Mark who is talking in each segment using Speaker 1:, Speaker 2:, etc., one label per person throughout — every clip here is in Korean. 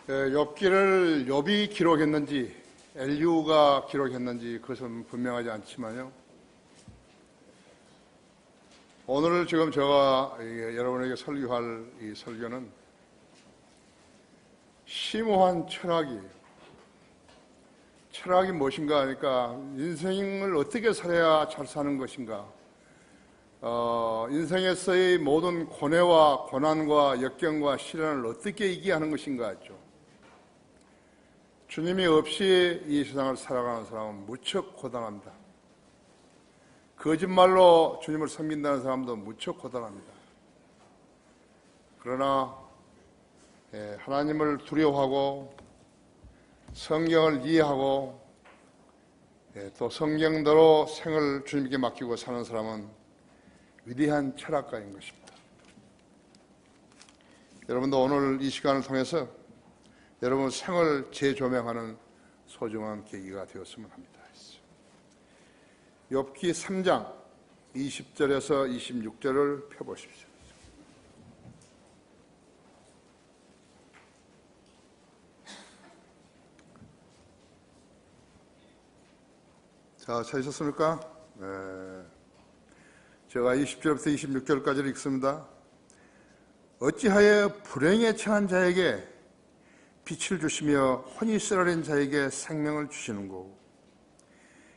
Speaker 1: 욥기를 욥이 기록했는지 엘리후가 기록했는지 그것은 분명하지 않지만요. 오늘 지금 제가 여러분에게 설교할 이 설교는 심오한 철학이에요. 철학이 무엇인가 하니까 인생을 어떻게 살아야 잘 사는 것인가, 인생에서의 모든 고뇌와 고난과 역경과 시련을 어떻게 이기게 하는 것인가 했죠. 주님이 없이 이 세상을 살아가는 사람은 무척 고단합니다. 거짓말로 주님을 섬긴다는 사람도 무척 고단합니다. 그러나 하나님을 두려워하고 성경을 이해하고 또 성경대로 생을 주님께 맡기고 사는 사람은 위대한 철학가인 것입니다. 여러분도 오늘 이 시간을 통해서 여러분 생을 재조명하는 소중한 계기가 되었으면 합니다. 욥기 3장 20절에서 26절을 펴보십시오. 자, 찾으셨습니까? 네. 제가 20절부터 26절까지를 읽습니다. 어찌하여 불행에 처한 자에게 빛을 주시며 혼이 쓰라린 자에게 생명을 주시는고,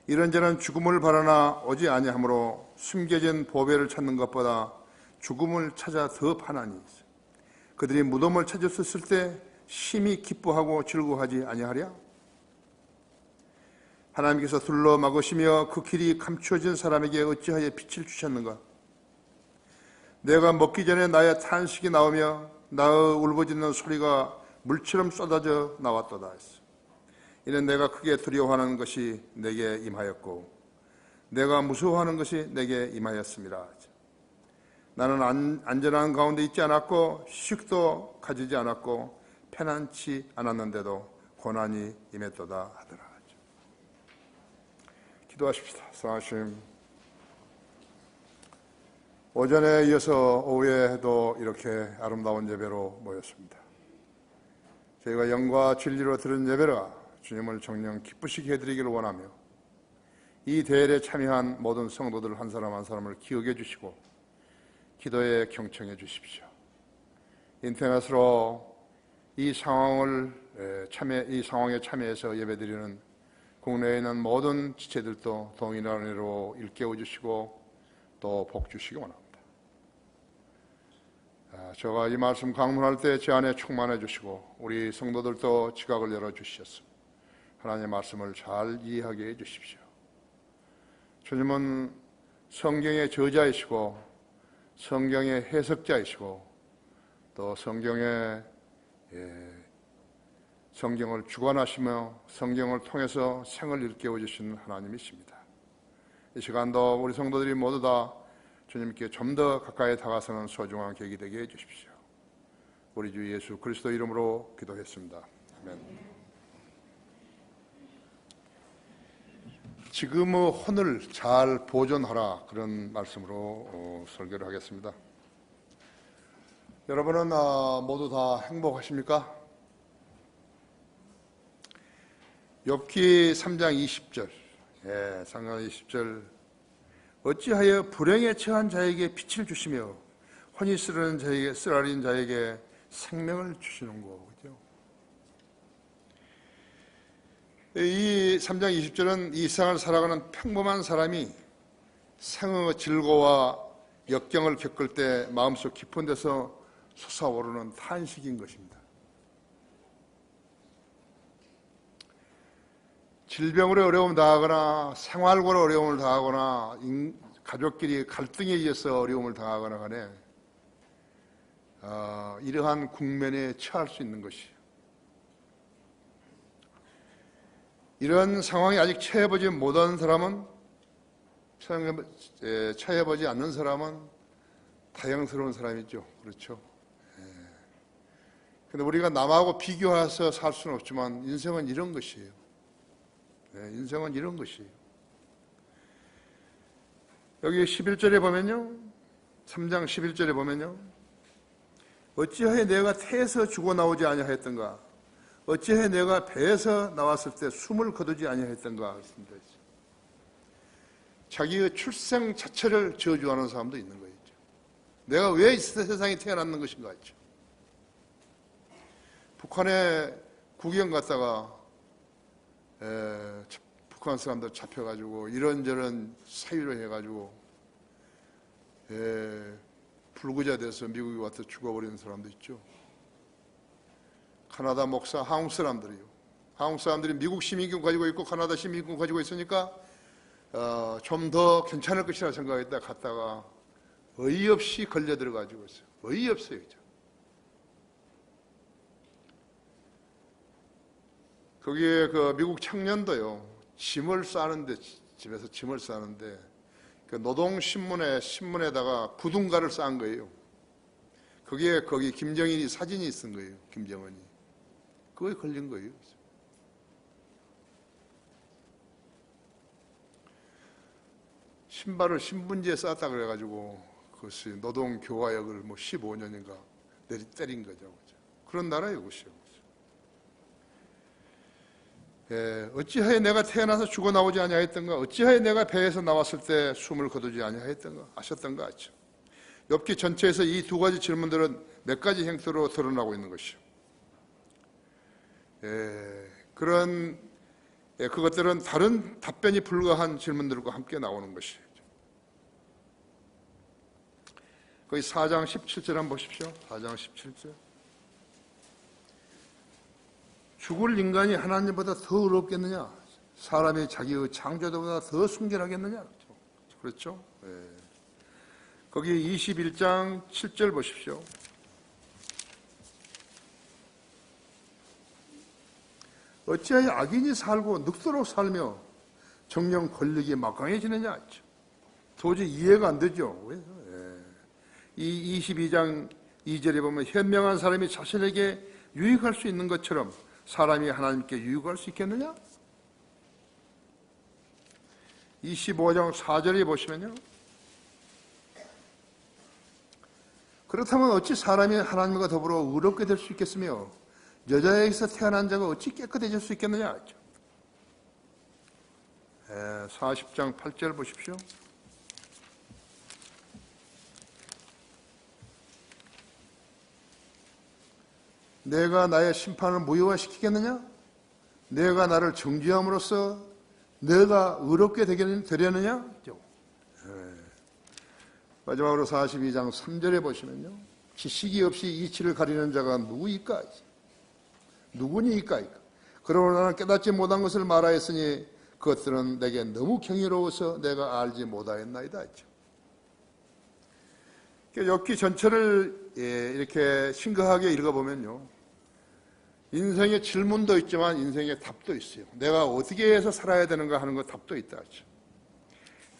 Speaker 1: 이런 자는 죽음을 바라나 오지 아니하므로 숨겨진 보배를 찾는 것보다 죽음을 찾아 더 파나니, 그들이 무덤을 찾았을 때 심히 기뻐하고 즐거워하지 아니하랴? 하나님께서 둘러 막으시며 그 길이 감추어진 사람에게 어찌하여 빛을 주셨는가? 내가 먹기 전에 나의 탄식이 나오며 나의 울부짖는 소리가 물처럼 쏟아져 나왔도다 했어. 이는 내가 크게 두려워하는 것이 내게 임하였고 내가 무서워하는 것이 내게 임하였습니다. 나는 안전한 가운데 있지 않았고 휴식도 가지지 않았고 편안치 않았는데도 고난이 임했도다 하더라. 기도하십시다. 성하심, 오전에 이어서 오후에도 이렇게 아름다운 예배로 모였습니다. 저희가 영과 진리로 드린 예배라 주님을 정녕 기쁘시게 해드리기를 원하며 이 대회에 참여한 모든 성도들 한 사람 한 사람을 기억해 주시고 기도에 경청해 주십시오. 인터넷으로 이 상황에 참여해서 예배드리는 국내에 있는 모든 지체들도 동일한 은혜로 일깨워 주시고 또 복 주시기 원합니다. 제가 이 말씀 강론할 때 제 안에 충만해 주시고 우리 성도들도 지각을 열어주셨습니다. 하나님의 말씀을 잘 이해하게 해 주십시오. 주님은 성경의 저자이시고 성경의 해석자이시고 또 성경을 주관하시며 성경을 통해서 생을 일깨워 주시는 하나님이십니다. 이 시간도 우리 성도들이 모두 다 주님께 좀 더 가까이 다가서는 소중한 계기 되게 해주십시오. 우리 주 예수 그리스도 이름으로 기도했습니다. 아멘. 지금의 혼을 잘 보존하라, 그런 말씀으로 설교를 하겠습니다. 여러분은 모두 다 행복하십니까? 욥기 3장 20절, 3장 20절, 어찌하여 불행에 처한 자에게 빛을 주시며 혼이 쓰라린 자에게 생명을 주시는고. 그죠? 이 3장 20절은 이 세상을 살아가는 평범한 사람이 생의 질고와 역경을 겪을 때 마음속 깊은 데서 솟아오르는 탄식인 것입니다. 질병으로 어려움을 당하거나 생활고로 어려움을 당하거나 가족끼리 갈등에 의해서 어려움을 당하거나 간에 이러한 국면에 처할 수 있는 것이에요. 이런 상황이 아직 처해보지 못한 사람은, 처해보지 않는 사람은 다양스러운 사람이죠. 그렇죠? 근데 우리가 남하고 비교해서 살 수는 없지만 인생은 이런 것이에요. 인생은 이런 것이에요. 여기 11절에 보면요, 3장 11절에 보면요, 어찌하여 내가 태에서 죽어 나오지 아니하였던가? 어찌해 내가 배에서 나왔을 때 숨을 거두지 아니하였던가 했습니다. 자기의 출생 자체를 저주하는 사람도 있는 거예요. 내가 왜 이 세상에 태어났는 것인가 했죠. 북한에 구경 갔다가 북한 사람들 잡혀가지고 이런저런 사유로 해가지고 불구자 돼서 미국에 와서 죽어버리는 사람도 있죠. 카나다 목사, 한국 사람들이요. 한국 사람들이 미국 시민권 가지고 있고 카나다 시민권 가지고 있으니까 좀 더 괜찮을 것이라 생각했다 갔다가 어이없이 걸려 들어가지고 있어요. 어이없어요. 그죠? 거기에 그 미국 청년도요, 짐을 싸는데, 집에서 짐을 싸는데, 그 신문에다가 부둣가를 싼 거예요. 거기에 거기 김정일이 사진이 있은 거예요. 김정은이. 그거에 걸린 거예요. 신발을 신분지에 쌌다 그래가지고 그것이 노동교화역을 15년인가 때린 거죠. 그런 나라예요, 그것이요. 어찌하여 내가 태어나서 죽어 나오지 아니하였던가? 어찌하여 내가 배에서 나왔을 때 숨을 거두지 아니하였던가? 아셨던가 하죠. 욥기 전체에서 이 두 가지 질문들은 몇 가지 형태로 드러나고 있는 것이요. 그것들은 다른 답변이 불가한 질문들과 함께 나오는 것이에요. 거기 4장 17절 한번 보십시오. 4장 17절. 죽을 인간이 하나님보다 더 어렵겠느냐? 사람이 자기의 창조자보다 더 순결하겠느냐? 그렇죠? 네. 거기 21장 7절 보십시오. 어찌하여 악인이 살고 늑도록 살며 정령 권력이 막강해지느냐? 도저히 이해가 안 되죠. 왜? 이 22장 2절에 보면 현명한 사람이 자신에게 유익할 수 있는 것처럼 사람이 하나님께 유익할 수 있겠느냐? 25장 4절에 보시면요. 그렇다면 어찌 사람이 하나님과 더불어 의롭게 될 수 있겠으며 여자에게서 태어난 자가 어찌 깨끗해질 수 있겠느냐? 40장 8절 보십시오. 내가 나의 심판을 무효화시키겠느냐? 내가 나를 정죄함으로써 내가 의롭게 되려느냐? 마지막으로 42장 3절에 보시면요. 지식이 없이 이치를 가리는 자가 누구이까? 누구니이까? 그러나 나는 깨닫지 못한 것을 말하였으니 그것들은 내게 너무 경이로워서 내가 알지 못하였나이다. 욥기 전체를 이렇게 심각하게 읽어보면요. 인생의 질문도 있지만 인생의 답도 있어요. 내가 어떻게 해서 살아야 되는가 하는 거 답도 있다.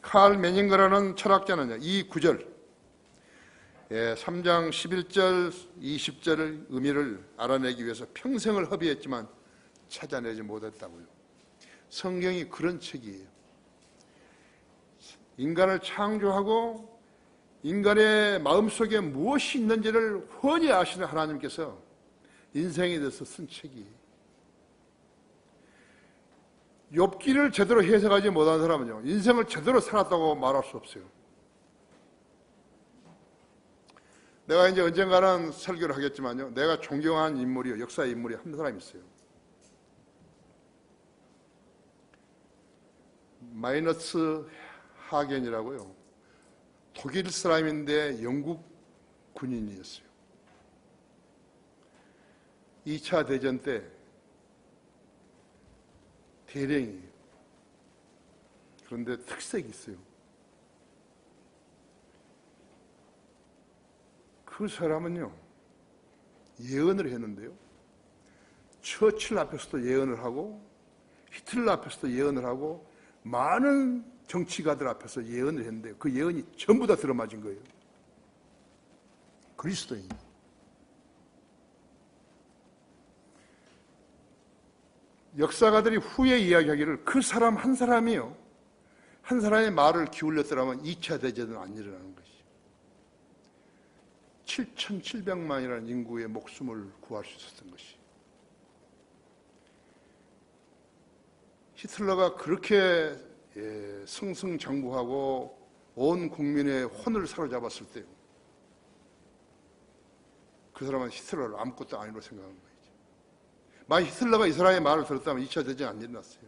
Speaker 1: 칼 메닝거라는 철학자는 이 구절 3장 11절 20절의 의미를 알아내기 위해서 평생을 허비했지만 찾아내지 못했다고요. 성경이 그런 책이에요. 인간을 창조하고 인간의 마음속에 무엇이 있는지를 훤히 아시는 하나님께서 인생에 대해서 쓴 책이에요. 욥기를 제대로 해석하지 못한 사람은요, 인생을 제대로 살았다고 말할 수 없어요. 내가 이제 언젠가는 설교를 하겠지만요, 내가 존경하는 인물이요, 역사의 인물이 한 사람 있어요. 마이너스 하겐이라고요. 독일 사람인데 영국 군인이었어요. 2차 대전 때 대령이에요. 그런데 특색이 있어요. 그 사람은요, 예언을 했는데요. 처칠 앞에서도 예언을 하고 히틀러 앞에서도 예언을 하고 많은 정치가들 앞에서 예언을 했는데 그 예언이 전부 다 들어맞은 거예요. 그리스도인. 역사가들이 후에 이야기하기를 그 사람 한 사람이요, 한 사람의 말을 기울였더라면 2차 대전은 안 일어나는 것이죠. 7,700만이라는 인구의 목숨을 구할 수 있었던 것이. 히틀러가 그렇게 승승장구하고 온 국민의 혼을 사로잡았을 때요, 그 사람은 히틀러를 아무것도 아니로 생각한 거예요. 만약 히틀러가 이 사람의 말을 들었다면 2차 대전이 안 일어났어요.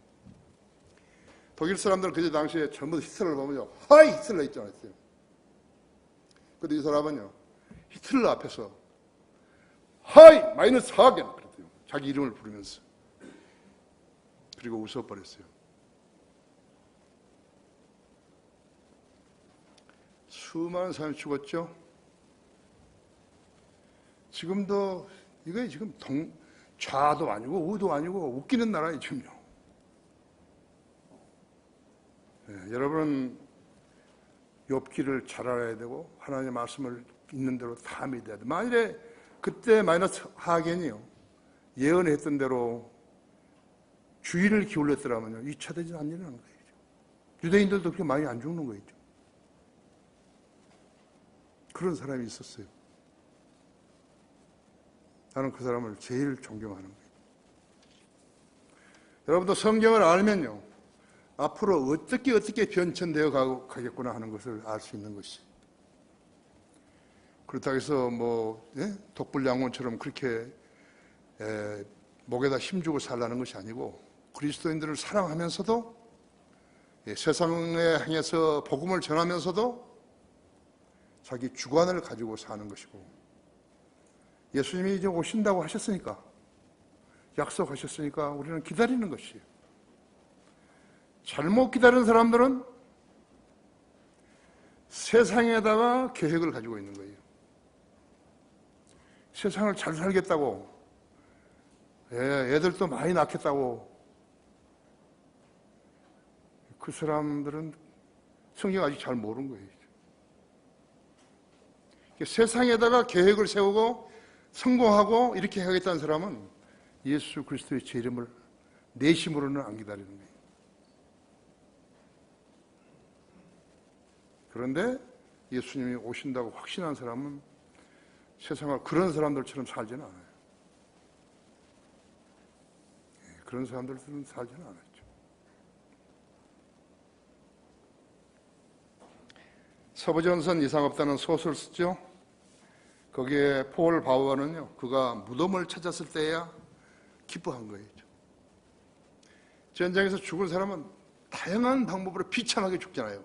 Speaker 1: 독일 사람들은 그때 당시에 전부 히틀러를 보면요, 하이 히틀러 있잖아요. 근데 이 사람은요, 히틀러 앞에서 하이 마이너스 하겐 그랬대요. 자기 이름을 부르면서. 그리고 웃어버렸어요. 수많은 사람이 죽었죠. 지금도 이게 지금 좌도 아니고 우도 아니고 웃기는 나라예요, 지금요. 여러분은 욥기를 잘 알아야 되고 하나님의 말씀을 있는 대로 다 믿어야 돼. 만일에 그때 마이너스 하겐이요, 예언했던 대로 주의를 기울였더라면요, 2차 대전 안 일어나는 거예요. 유대인들도 그렇게 많이 안 죽는 거예요. 그런 사람이 있었어요. 나는 그 사람을 제일 존경하는 거예요. 여러분도 성경을 알면요, 앞으로 어떻게 변천되어 가겠구나 하는 것을 알 수 있는 것이. 그렇다고 해서 독불양론처럼 그렇게 목에다 힘주고 살라는 것이 아니고, 그리스도인들을 사랑하면서도 세상에 향해서 복음을 전하면서도 자기 주관을 가지고 사는 것이고, 예수님이 이제 오신다고 하셨으니까, 약속하셨으니까 우리는 기다리는 것이에요. 잘못 기다리는 사람들은 세상에다가 계획을 가지고 있는 거예요. 세상을 잘 살겠다고, 애들도 많이 낳겠다고. 그 사람들은 성경 아직 잘 모르는 거예요. 세상에다가 계획을 세우고 성공하고 이렇게 하겠다는 사람은 예수 그리스도의 제 이름을 내심으로는 안 기다리는 거예요. 그런데 예수님이 오신다고 확신한 사람은 세상을 그런 사람들처럼 살지는 않아요. 그런 사람들은 살지는 않았죠. 서부전선 이상 없다는 소설을 쓰죠. 거기에 폴 바우어는요, 그가 무덤을 찾았을 때야 기뻐한 거예요. 전쟁에서 죽은 사람은 다양한 방법으로 비참하게 죽잖아요.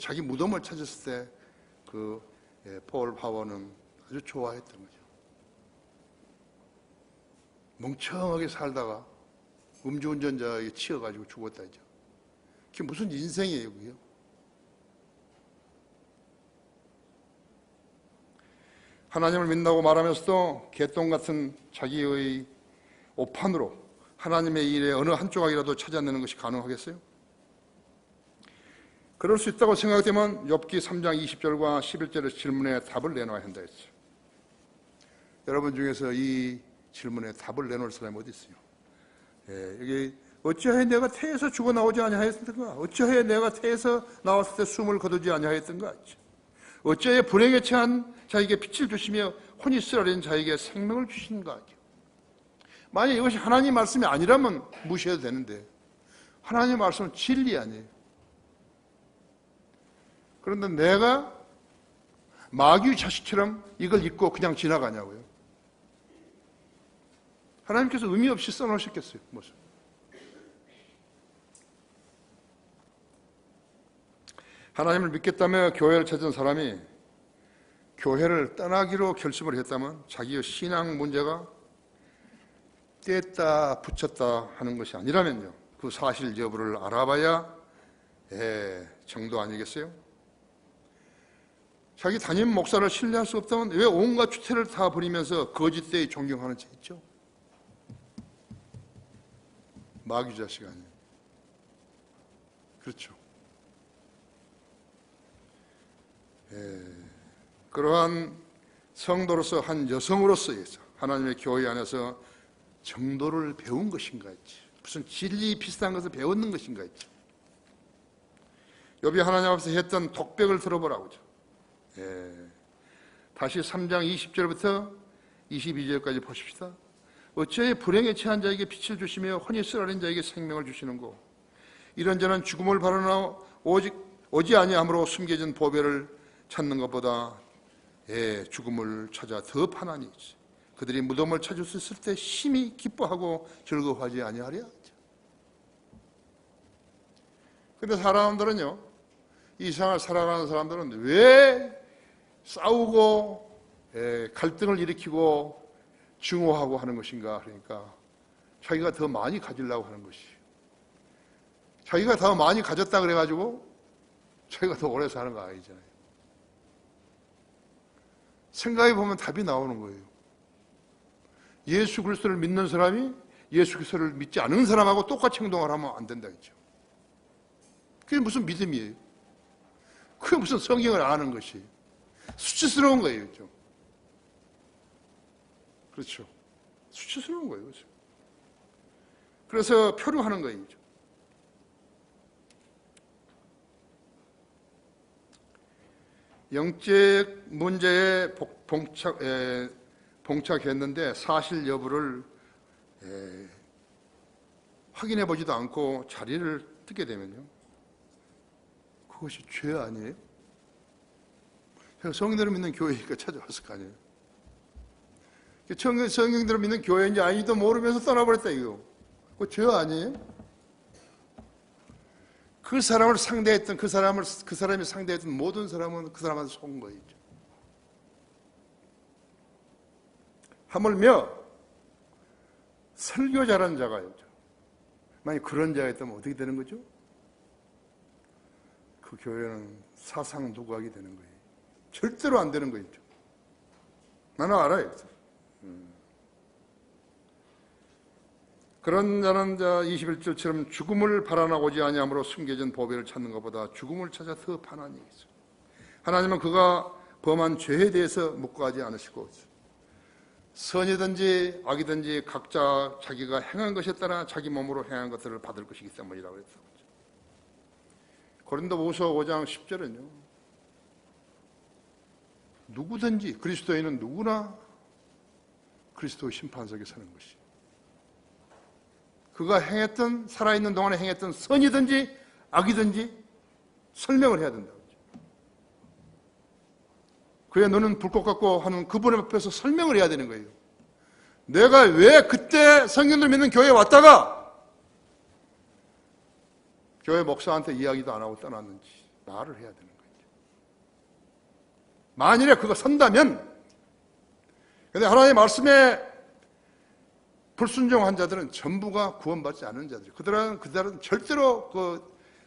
Speaker 1: 자기 무덤을 찾았을 때 폴 바우어는 아주 좋아했던 거죠. 멍청하게 살다가 음주운전자에게 치여가지고 죽었다죠. 그게 무슨 인생이에요, 그게요? 하나님을 믿는다고 말하면서도 개똥 같은 자기의 오판으로 하나님의 일에 어느 한 조각이라도 찾아내는 것이 가능하겠어요? 그럴 수 있다고 생각되면 욥기 3장 20절과 11절의 질문에 답을 내놔야 한다 했어요. 여러분 중에서 이 질문에 답을 내놓을 사람이 어디 있어요? 여기 어찌하여 내가 태에서 죽어 나오지 아니하였던가? 어찌하여 내가 태에서 나왔을 때 숨을 거두지 아니하였던가? 어찌하여 불행에 처한 자에게 빛을 주시며 혼이 쓰라린 자에게 생명을 주시는가? 만약 이것이 하나님 말씀이 아니라면 무시해도 되는데, 하나님 말씀은 진리 아니에요. 그런데 내가 마귀 자식처럼 이걸 잊고 그냥 지나가냐고요. 하나님께서 의미 없이 써놓으셨겠어요, 무슨. 하나님을 믿겠다며 교회를 찾은 사람이 교회를 떠나기로 결심을 했다면 자기의 신앙 문제가 뗐다 붙였다 하는 것이 아니라면요, 그 사실 여부를 알아봐야 정도 아니겠어요? 자기 담임 목사를 신뢰할 수 없다면 왜 온갖 주체를 다 버리면서 거짓되이 존경하는 자 있죠? 마귀 자식 아니에요. 그렇죠. 그러한 성도로서 한 여성으로서 하나님의 교회 안에서 정도를 배운 것인가 했지. 무슨 진리 비슷한 것을 배웠는 것인가 했지. 욥이 하나님 앞에서 했던 독백을 들어보라고죠. 다시 3장 20절부터 22절까지 보십시다. 어찌하여 불행에 처한 자에게 빛을 주시며 혼이 쓰라린 자에게 생명을 주시는고. 이런 자는 죽음을 바라나 오지 아니함으로 숨겨진 보배를 찾는 것보다 죽음을 찾아 더 편하니 그들이 무덤을 찾을 수 있을 때 심히 기뻐하고 즐거워하지 아니하랴. 근데 사람들은요, 이 세상을 살아가는 사람들은 왜 싸우고 갈등을 일으키고 증오하고 하는 것인가? 그러니까 자기가 더 많이 가지려고 하는 것이. 자기가 더 많이 가졌다 그래가지고 자기가 더 오래 사는 거 아니잖아요. 생각해 보면 답이 나오는 거예요. 예수 그리스도를 믿는 사람이 예수 그리스도를 믿지 않은 사람하고 똑같이 행동을 하면 안 된다 했죠. 그게 무슨 믿음이에요? 그게 무슨 성경을 아는 것이 수치스러운 거예요. 좀. 그렇죠. 수치스러운 거예요. 그렇죠. 그래서 표류하는 거예요. 영적 문제에 봉착했는데 사실 여부를 확인해 보지도 않고 자리를 뜨게 되면요, 그것이 죄 아니에요? 성경대로 믿는 교회니까 찾아왔을 거 아니에요. 성경대로 믿는 교회인지 아닌지도 모르면서 떠나버렸다 이거. 그거 죄 아니에요? 그 사람을 상대했던 그 사람이 상대했던 모든 사람은 그 사람한테 속은 거예요. 하물며 설교 잘하는 자가요. 만약 그런 자가 있다면 어떻게 되는 거죠? 그 교회는 사상 누각이 되는 거예요. 절대로 안 되는 거죠. 나는 알아요. 그런 자는 21절처럼 죽음을 바라나고지 아니함으로 숨겨진 보배를 찾는 것보다 죽음을 찾아 더 편안히 있어. 하나님은 그가 범한 죄에 대해서 묵과하지 않으시고 선이든지 악이든지 각자 자기가 행한 것에 따라 자기 몸으로 행한 것들을 받을 것이기 때문이라고 했죠. 고린도후서 5장 10절은요. 누구든지 그리스도인은 누구나 그리스도의 심판석에 서는 것이. 그가 행했던 살아있는 동안에 행했던 선이든지 악이든지 설명을 해야 된다고. 그의 눈은 불꽃 같고 하는 그분 앞에서 설명을 해야 되는 거예요. 내가 왜 그때 성경을 믿는 교회에 왔다가 교회 목사한테 이야기도 안 하고 떠났는지 말을 해야 되는 거예요. 만일에 그거 선다면, 근데 하나님의 말씀에 불순종한 자들은 전부가 구원받지 않은 자들이에요. 그들은 절대로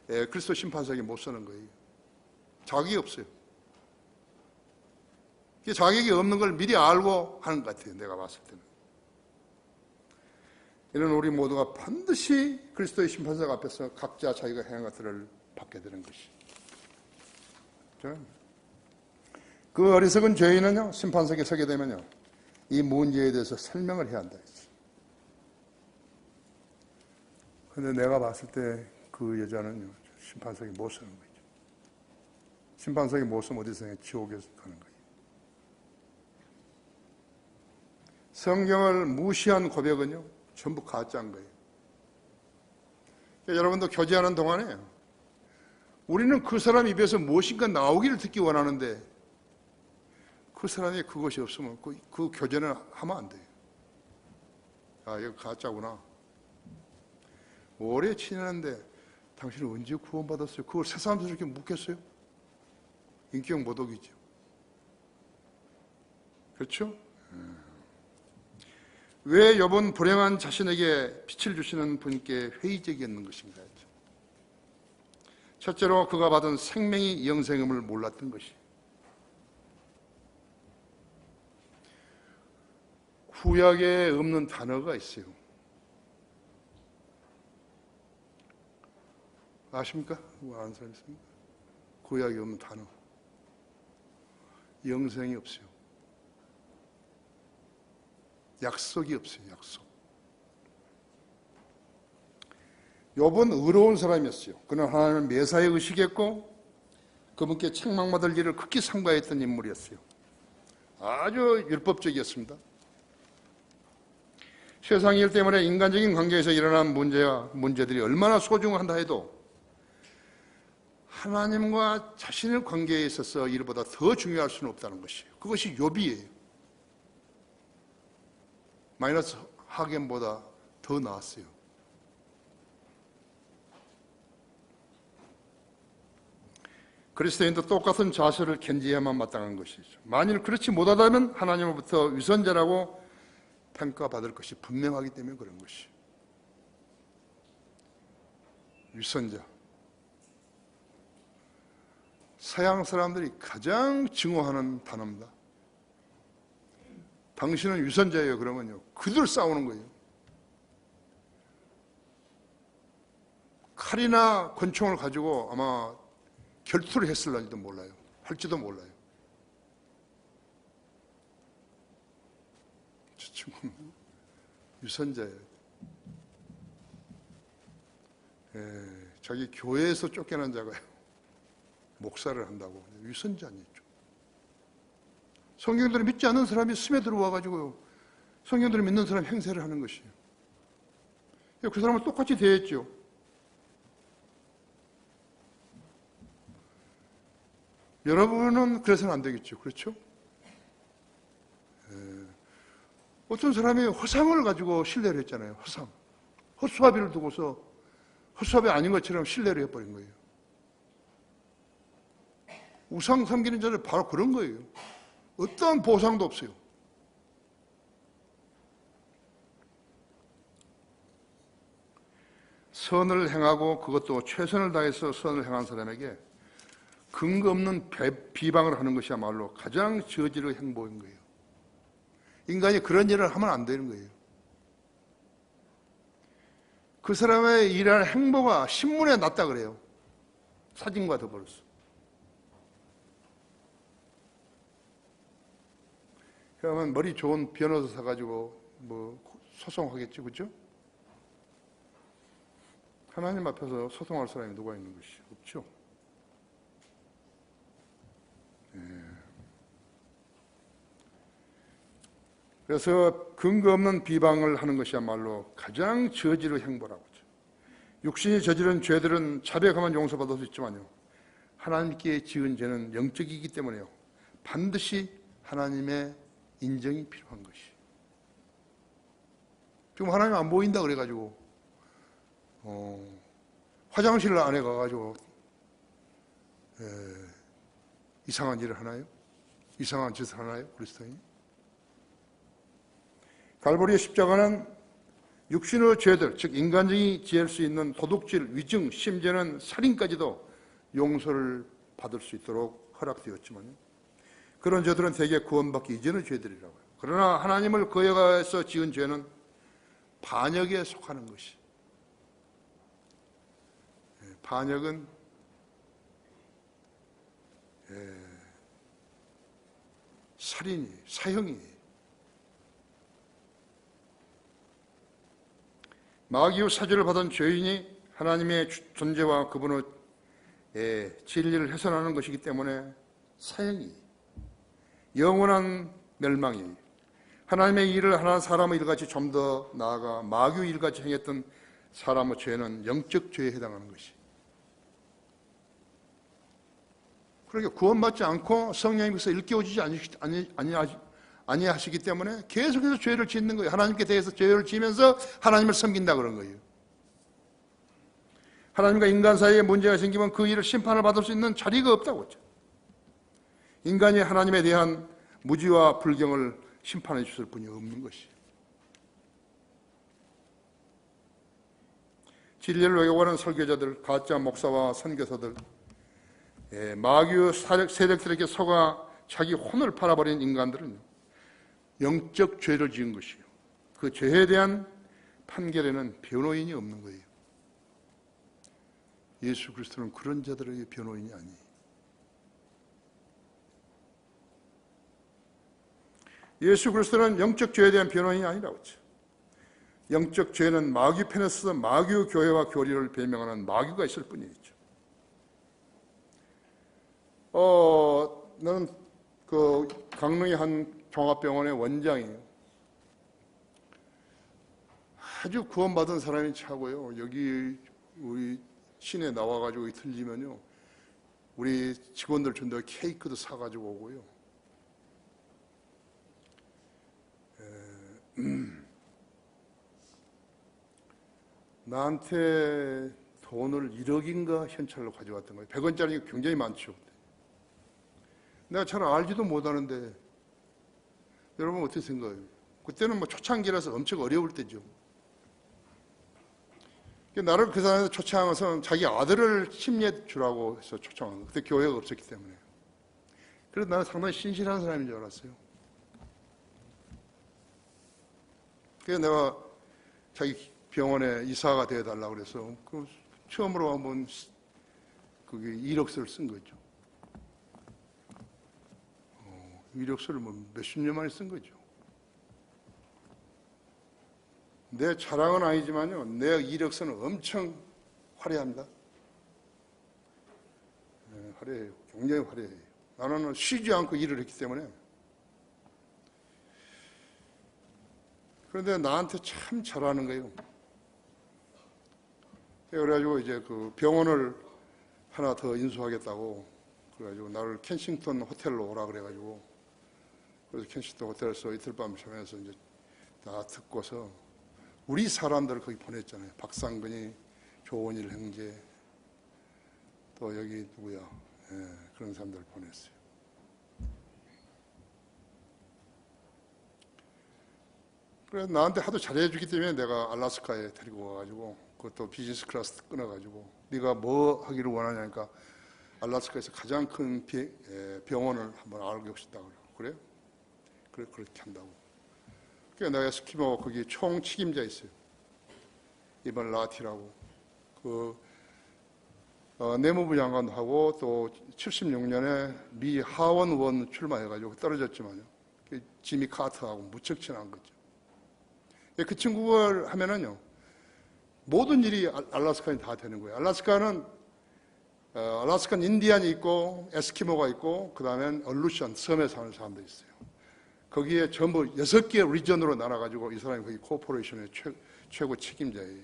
Speaker 1: 그리스도 심판석에 못 서는 거예요. 자격이 없어요. 자격이 없는 걸 미리 알고 하는 것 같아요. 내가 봤을 때는. 이런 우리 모두가 반드시 그리스도의 심판석 앞에서 각자 자기가 행한 것들을 받게 되는 것이. 그 어리석은 죄인은요, 심판석에 서게 되면요, 이 문제에 대해서 설명을 해야 한다. 근데 내가 봤을 때 그 여자는 심판석에 못 서는 거죠. 심판석에 못 서면 어디서 지옥에 가는 거예요. 성경을 무시한 고백은요, 전부 가짜인 거예요. 여러분도 교제하는 동안에 우리는 그 사람 입에서 무엇인가 나오기를 듣기 원하는데 그 사람이 그것이 없으면 그 교제는 하면 안 돼요. 아, 이거 가짜구나. 오래 친했는데 당신은 언제 구원받았어요? 그걸 세 사람들 이렇게 묻겠어요? 인격 모독이죠. 그렇죠? 왜 욥은 불행한 자신에게 빛을 주시는 분께 회의적이었는 것인가? 첫째로 그가 받은 생명이 영생임을 몰랐던 것이. 구약에 없는 단어가 있어요. 아십니까? 아는 사람 있습니까? 구약에 없는 단어. 영생이 없어요. 약속이 없어요. 약속. 욥은 의로운 사람이었어요. 그는 하나님을 매사에 의식했고 그분께 책망받을 일을 극히 삼가했던 인물이었어요. 아주 율법적이었습니다. 세상 일 때문에 인간적인 관계에서 일어난 문제들이 얼마나 소중한다 해도 하나님과 자신의 관계에 있어서 이보다 더 중요할 수는 없다는 것이에요. 그것이 욥이에요. 마이너스 하겐보다 더 나았어요. 그리스도인도 똑같은 자세를 견지해야만 마땅한 것이죠. 만일 그렇지 못하다면 하나님으로부터 위선자라고 평가받을 것이 분명하기 때문에 그런 것이에요. 위선자. 서양 사람들이 가장 증오하는 단어입니다. 당신은 위선자예요. 그러면요, 그들 싸우는 거예요. 칼이나 권총을 가지고 아마 결투를 했을지도 몰라요. 할지도 몰라요. 저 친구는 위선자예요. 자기 교회에서 쫓겨난 자가요, 목사를 한다고. 위선자 아니죠. 성경들을 믿지 않는 사람이 스며들어와 가지고요, 성경들을 믿는 사람 행세를 하는 것이에요. 그 사람을 똑같이 대했죠. 여러분은 그래서는 안 되겠죠. 그렇죠? 어떤 사람이 허상을 가지고 신뢰를 했잖아요. 허상. 헛수아비를 두고서 헛수아비 아닌 것처럼 신뢰를 해버린 거예요. 우상 섬기는 자는 바로 그런 거예요. 어떠한 보상도 없어요. 선을 행하고 그것도 최선을 다해서 선을 행한 사람에게 근거 없는 비방을 하는 것이야말로 가장 저지르의 행보인 거예요. 인간이 그런 일을 하면 안 되는 거예요. 그 사람의 일하는 행보가 신문에 났다 그래요. 사진과 더불어서. 그러면 머리 좋은 변호사 사가지고 뭐 소송하겠지, 그죠? 하나님 앞에서 소송할 사람이 누가 있는 것이 없죠. 그래서 근거 없는 비방을 하는 것이야말로 가장 저지르의 행보라고 하죠. 육신이 저지른 죄들은 자백하면 용서받을 수 있지만요, 하나님께 지은 죄는 영적이기 때문에요, 반드시 하나님의 인정이 필요한 것이. 지금 하나님 안 보인다 그래가지고 화장실 안에 가가지고 이상한 일을 하나요? 이상한 짓을 하나요? 그리스도인이? 갈보리의 십자가는 육신의 죄들, 즉 인간적이 지을 수 있는 도둑질, 위증, 심지어는 살인까지도 용서를 받을 수 있도록 허락되었지만요, 그런 죄들은 대개 구원받기 이전의 죄들이라고요. 그러나 하나님을 거역해서 지은 죄는 반역에 속하는 것이. 반역은 살인이, 사형이. 마귀의 사주를 받은 죄인이 하나님의 존재와 그분의 진리를 훼손하는 것이기 때문에 사형이, 영원한 멸망이, 하나님의 일을 하는 사람의 일같이 좀 더 나아가 마귀의 일같이 행했던 사람의 죄는 영적 죄에 해당하는 것이. 그러니까 구원받지 않고 성령님께서 일깨워주지 아니하시기 때문에 계속해서 죄를 짓는 거예요. 하나님께 대해서 죄를 지면서 하나님을 섬긴다 그런 거예요. 하나님과 인간 사이에 문제가 생기면 그 일을 심판을 받을 수 있는 자리가 없다고 했죠. 인간이 하나님에 대한 무지와 불경을 심판해 주실 분이 없는 것이에요. 진리를 왜곡하는 설교자들, 가짜 목사와 선교사들, 마귀의 세력들에게 속아 자기 혼을 팔아버린 인간들은 영적 죄를 지은 것이요, 그 죄에 대한 판결에는 변호인이 없는 거예요. 예수 그리스도는 그런 자들에게 변호인이 아니에요. 예수 그리스도는 영적 죄에 대한 변호인이 아니라고 했죠. 영적 죄는 마귀 편에 서서 마귀의 교회와 교리를 배명하는 마귀가 있을 뿐이죠. 나는 그 강릉의 한 종합병원의 원장이에요. 아주 구원받은 사람이 차고요. 여기 우리 시내 나와가지고 들리면요, 우리 직원들 준다고 케이크도 사가지고 오고요. 나한테 돈을 1억인가 현찰로 가져왔던 거예요. 100원짜리 굉장히 많죠. 내가 잘 알지도 못하는데 여러분 어떻게 생각해요? 그때는 뭐 초창기라서 엄청 어려울 때죠. 나를 그 사람에서 초청한 것은 자기 아들을 침례 주라고 해서 초청한 거예요. 그때 교회가 없었기 때문에. 그래서 나는 상당히 신실한 사람인 줄 알았어요. 그래서 내가 자기 병원에 이사가 되어달라고 그래서 처음으로 한번 그게 이력서를 쓴 거죠. 이력서를 뭐 몇십 년 만에 쓴 거죠. 내 자랑은 아니지만요, 내 이력서는 엄청 화려합니다. 네, 화려해요. 굉장히 화려해요. 나는 쉬지 않고 일을 했기 때문에. 그런데 나한테 참 잘하는 거예요. 그래가지고 이제 그 병원을 하나 더 인수하겠다고, 그래가지고 나를 켄싱턴 호텔로 오라 그래가지고, 그래서 켄싱턴 호텔에서 이틀 밤 자면서 이제 다 듣고서 우리 사람들을 거기 보냈잖아요. 박상근이, 조원일 형제, 또 여기 누구야, 그런 사람들을 보냈어요. 그래서 나한테 하도 잘해주기 때문에 내가 알래스카에 데리고 와가지고, 그것도 비즈니스 클래스 끊어가지고, 네가 뭐 하기를 원하냐니까 알래스카에서 가장 큰 병원을 한번 알고 싶다고 그래요. 그래, 그렇게 한다고. 그래서 내가 에스키모 거기 총 책임자 있어요. 이번 라티라고. 내무부 장관도 하고 또 76년에 미 하원의원 출마해가지고 떨어졌지만요. 지미 카터하고 무척 친한 거죠. 그 친구를 하면은요, 모든 일이 알래스카에 다 되는 거예요. 알래스카는 인디안이 있고 에스키모가 있고 그 다음엔 얼루션, 섬에 사는 사람도 있어요. 거기에 전부 6개 리전으로 나눠가지고 이 사람이 거기 코퍼레이션의 최고 책임자예요.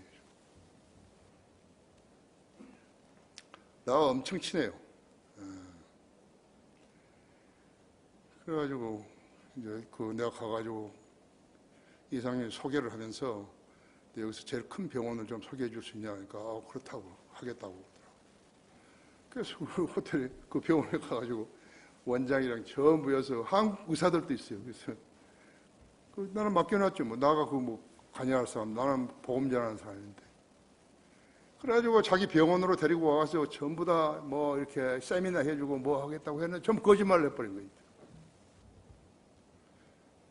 Speaker 1: 나와 엄청 친해요. 그래가지고 이제 내가 가가지고 이상님 소개를 하면서 여기서 제일 큰 병원을 좀 소개해 줄 수 있냐 하니까 그렇다고 하겠다고. 그래서 우리 호텔에 그 병원에 가가지고 원장이랑 전부여서 한국 의사들도 있어요. 그래서 나는 맡겨놨죠. 뭐 나가 관여할 사람, 나는 보험 잘하는 사람인데. 그래가지고 자기 병원으로 데리고 와서 전부 다 뭐 이렇게 세미나 해주고 뭐 하겠다고 했는데 전부 거짓말을 해버린 거예요.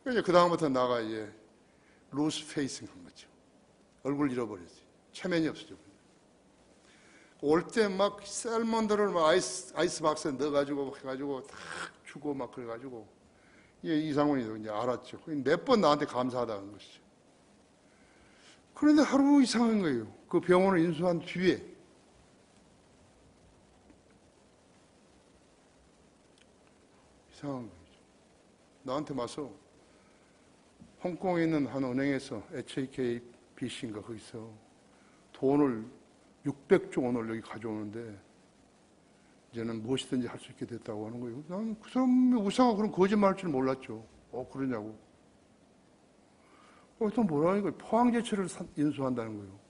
Speaker 1: 그래서 그 다음부터 나가 이제 루스 페이싱 한 거죠. 얼굴 잃어버렸어요. 체면이 없어져. 올 때 막 셀몬들을 막 아이스박스에 넣어가지고 해가지고 탁 주고 막 그래가지고 이상훈이 이제 알았죠. 몇 번 나한테 감사하다는 것이죠. 그런데 하루 이상한 거예요. 그 병원을 인수한 뒤에 이상한 거죠. 나한테 와서 홍콩에 있는 한 은행에서 HKBC인가 거기서 돈을 600조 원을 여기 가져오는데 이제는 무엇이든지 할 수 있게 됐다고 하는 거예요. 난 그 사람의 의사가 그런 거짓말할 줄 몰랐죠. 그러냐고. 또 뭐라는 거예요? 포항제철을 인수한다는 거예요.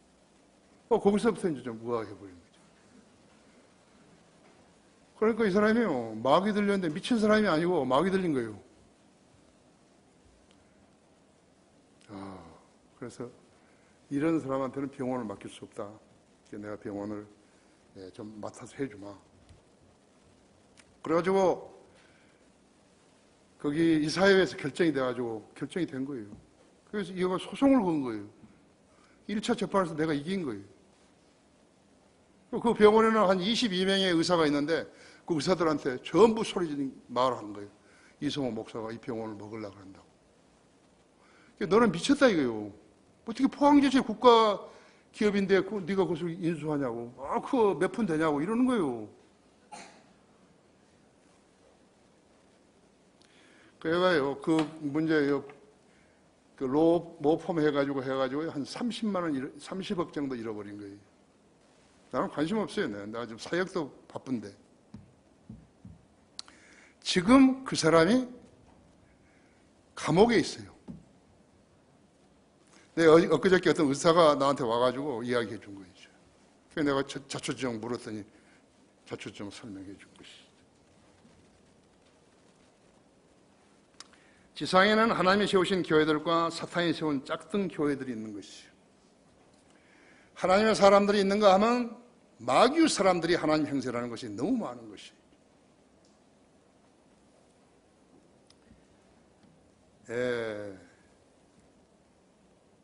Speaker 1: 거기서부터 이제 좀 우아해버린 거죠. 그러니까 이 사람이요, 마귀 들렸는데 미친 사람이 아니고 마귀 들린 거예요. 그래서 이런 사람한테는 병원을 맡길 수 없다. 내가 병원을 좀 맡아서 해주마. 그래가지고 거기 이사회에서 결정이 돼가지고 결정이 된 거예요. 그래서 이거 소송을 건 거예요. 1차 재판에서 내가 이긴 거예요. 그 병원에는 한 22명의 의사가 있는데 그 의사들한테 전부 소리지르는 말을 한 거예요. 이성호 목사가 이 병원을 먹으려고 한다고. 너는 미쳤다 이거예요. 어떻게 포항제철 국가 기업인데 네가 그것을 인수하냐고. 그거 몇 푼 되냐고 이러는 거예요. 그래가요 그 문제예요. 그 모펌 해가지고 한 30만 원, 30억 정도 잃어버린 거예요. 나는 관심 없어요. 내가 지금 사역도 바쁜데. 지금 그 사람이 감옥에 있어요. 엊그저께 어떤 의사가 나한테 와가지고 이야기해 준 거예요. 그래서 내가 자초지종 물었더니 자초지종 설명해 준 것이죠. 지상에는 하나님이 세우신 교회들과 사탄이 세운 짝등 교회들이 있는 것이죠. 하나님의 사람들이 있는가 하면 마귀 사람들이 하나님 형제라는 것이 너무 많은 것이에요.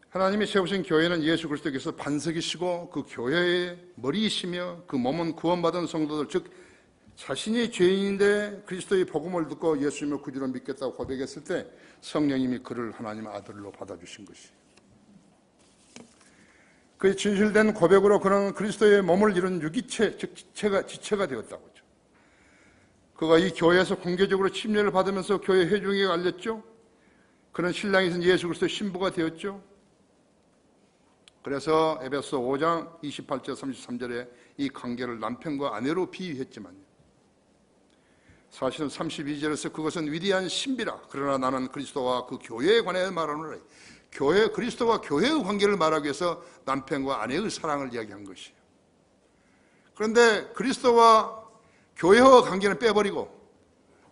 Speaker 1: 하나님이 세우신 교회는 예수 그리스도께서 반석이시고 그 교회의 머리이시며 그 몸은 구원받은 성도들, 즉 자신이 죄인인데 그리스도의 복음을 듣고 예수님을 구주로 믿겠다고 고백했을 때 성령님이 그를 하나님의 아들로 받아주신 것이에요. 그의 진실된 고백으로 그는 그리스도의 몸을 이룬 유기체, 즉 지체가 되었다고 하죠. 그가 이 교회에서 공개적으로 침례를 받으면서 교회 회중에게 알렸죠. 그는 신랑이신 예수 그리스도의 신부가 되었죠. 그래서 에베소 5장 28절 33절에 이 관계를 남편과 아내로 비유했지만요, 사실은 32절에서 그것은 위대한 신비라. 그러나 나는 그리스도와 그 교회에 관해 말하노라. 그리스도와 교회의 관계를 말하기 위해서 남편과 아내의 사랑을 이야기한 것이에요. 그런데 그리스도와 교회와 관계는 빼버리고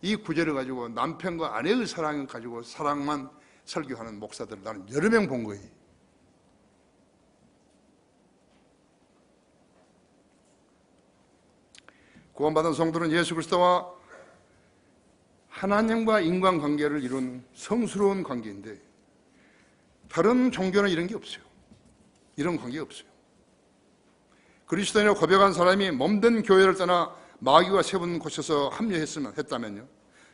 Speaker 1: 이 구절을 가지고 남편과 아내의 사랑을 가지고 사랑만 설교하는 목사들을 나는 여러 명 본 거예요. 구원받은 성도는 예수 그리스도와 하나님과 인간관계를 이룬 성스러운 관계인데 다른 종교는 이런 게 없어요. 이런 관계가 없어요. 그리스도인을 고백한 사람이 몸된 교회를 떠나 마귀가 세운 곳에서 했다면요,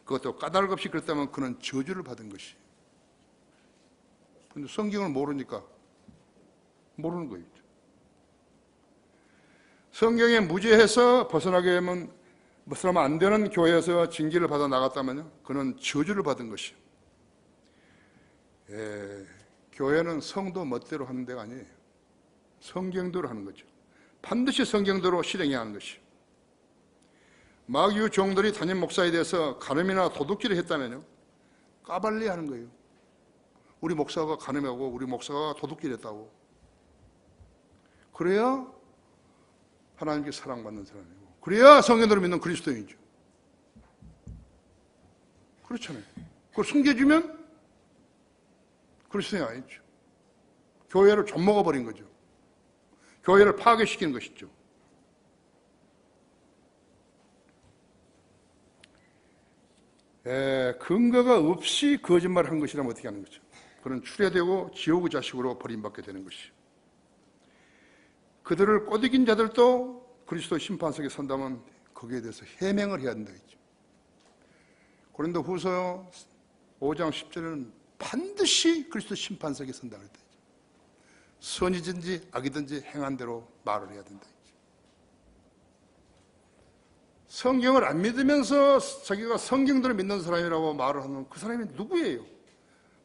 Speaker 1: 그것도 까닭 없이 그랬다면 그는 저주를 받은 것이에요. 그런데 성경을 모르니까 모르는 거예요. 성경에 무죄해서 벗어나면 안 되는 교회에서 징계를 받아 나갔다면요, 그는 저주를 받은 것이에요. 교회는 성도 멋대로 하는 데가 아니에요. 성경대로 하는 거죠. 반드시 성경대로 실행해야 하는 것이에요. 마귀의 종들이 담임 목사에 대해서 간음이나 도둑질을 했다면요, 까발려하는 거예요. 우리 목사가 간음하고 우리 목사가 도둑질했다고. 그래야 하나님께 사랑받는 사람이고, 그래야 성경대로 믿는 그리스도인이죠. 그렇잖아요. 그걸 숨겨주면 그리스도인이 아니죠. 교회를 좀 먹어버린 거죠. 교회를 파괴시키는 것이죠. 근거가 없이 거짓말을 한 것이라면 어떻게 하는 거죠? 그는 추례되고 지옥의 자식으로 버림받게 되는 것이죠. 그들을 꼬드긴 자들도 그리스도 심판석에 선다면 거기에 대해서 해명을 해야 된다 했죠. 고린도후서 5장 10절에는 반드시 그리스도 심판석에 선다 그랬다 했죠. 선이든지 악이든지 행한 대로 말을 해야 된다 했죠. 성경을 안 믿으면서 자기가 성경대로 믿는 사람이라고 말을 하는 그 사람이 누구예요?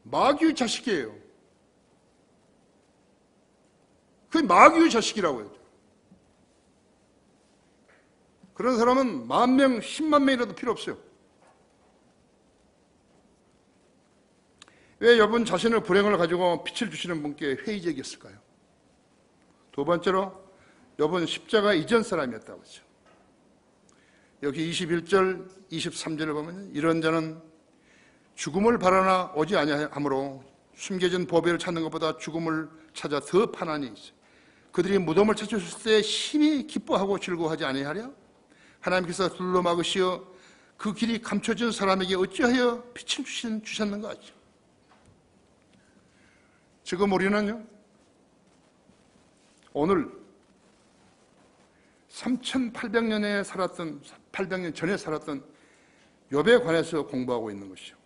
Speaker 1: 마귀의 자식이에요. 그게 마귀의 자식이라고 해요. 그런 사람은 10,000명, 10만 명이라도 필요 없어요. 왜 여러분 자신의 불행을 가지고 빛을 주시는 분께 회의적이었을까요? 두 번째로, 여러분 십자가 이전 사람이었다고 하죠. 여기 21절, 23절을 보면 이런 자는 죽음을 바라나 오지 아니하므로 숨겨진 보배를 찾는 것보다 죽음을 찾아 더 편안히 있어요. 그들이 무덤을 찾으셨을 때 심히 기뻐하고 즐거워하지 아니하랴? 하나님께서 둘러막으시어 그 길이 감춰진 사람에게 어찌하여 빛을 주셨는가 하죠. 지금 우리는요, 오늘 3,800년에 살았던, 800년 전에 살았던 욥에 관해서 공부하고 있는 것이죠.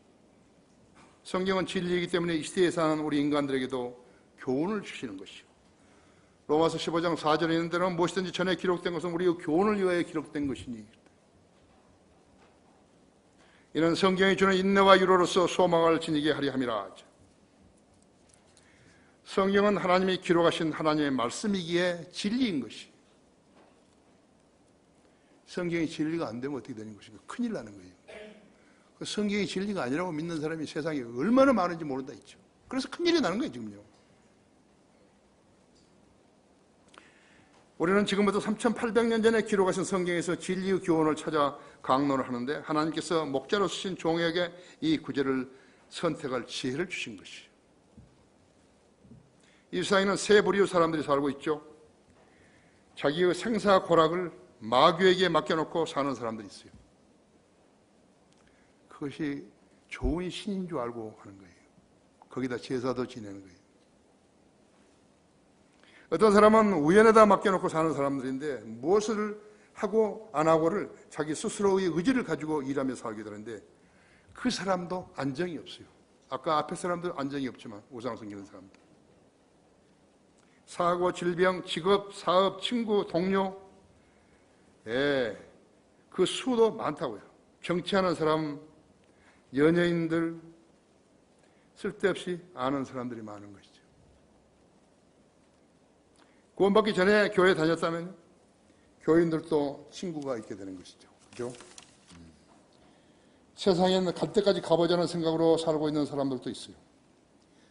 Speaker 1: 성경은 진리이기 때문에 이 시대에 사는 우리 인간들에게도 교훈을 주시는 것이죠. 로마서 15장 4절에 있는 대로 무엇이든지 전에 기록된 것은 우리의 교훈을 위하여 기록된 것이니, 이는 성경이 주는 인내와 유로로서 소망을 지니게 하려 함이라 하죠. 성경은 하나님이 기록하신 하나님의 말씀이기에 진리인 것이. 성경이 진리가 안 되면 어떻게 되는 것인가? 큰일 나는 거예요. 성경이 진리가 아니라고 믿는 사람이 세상에 얼마나 많은지 모른다 했죠. 그래서 큰일이 나는 거예요, 지금요. 우리는 지금부터 3800년 전에 기록하신 성경에서 진리의 교훈을 찾아 강론을 하는데 하나님께서 목자로 쓰신 종에게 이 구절을 선택할 지혜를 주신 것이에요. 이 세상에는 세 부류의 사람들이 살고 있죠. 자기의 생사 고락을 마귀에게 맡겨놓고 사는 사람들이 있어요. 그것이 좋은 신인 줄 알고 하는 거예요. 거기다 제사도 지내는 거예요. 어떤 사람은 우연에다 맡겨놓고 사는 사람들인데 무엇을 하고 안 하고를 자기 스스로의 의지를 가지고 일하며 살게 되는데 그 사람도 안정이 없어요. 아까 앞에 사람들 안정이 없지만 우상 섬기는 사람들. 사고, 질병, 직업, 사업, 친구, 동료, 그 수도 많다고요. 정치하는 사람, 연예인들, 쓸데없이 아는 사람들이 많은 것이죠. 구원받기 전에 교회 다녔다면 교인들도 친구가 있게 되는 것이죠. 그죠? 세상에는 갈 때까지 가보자는 생각으로 살고 있는 사람들도 있어요.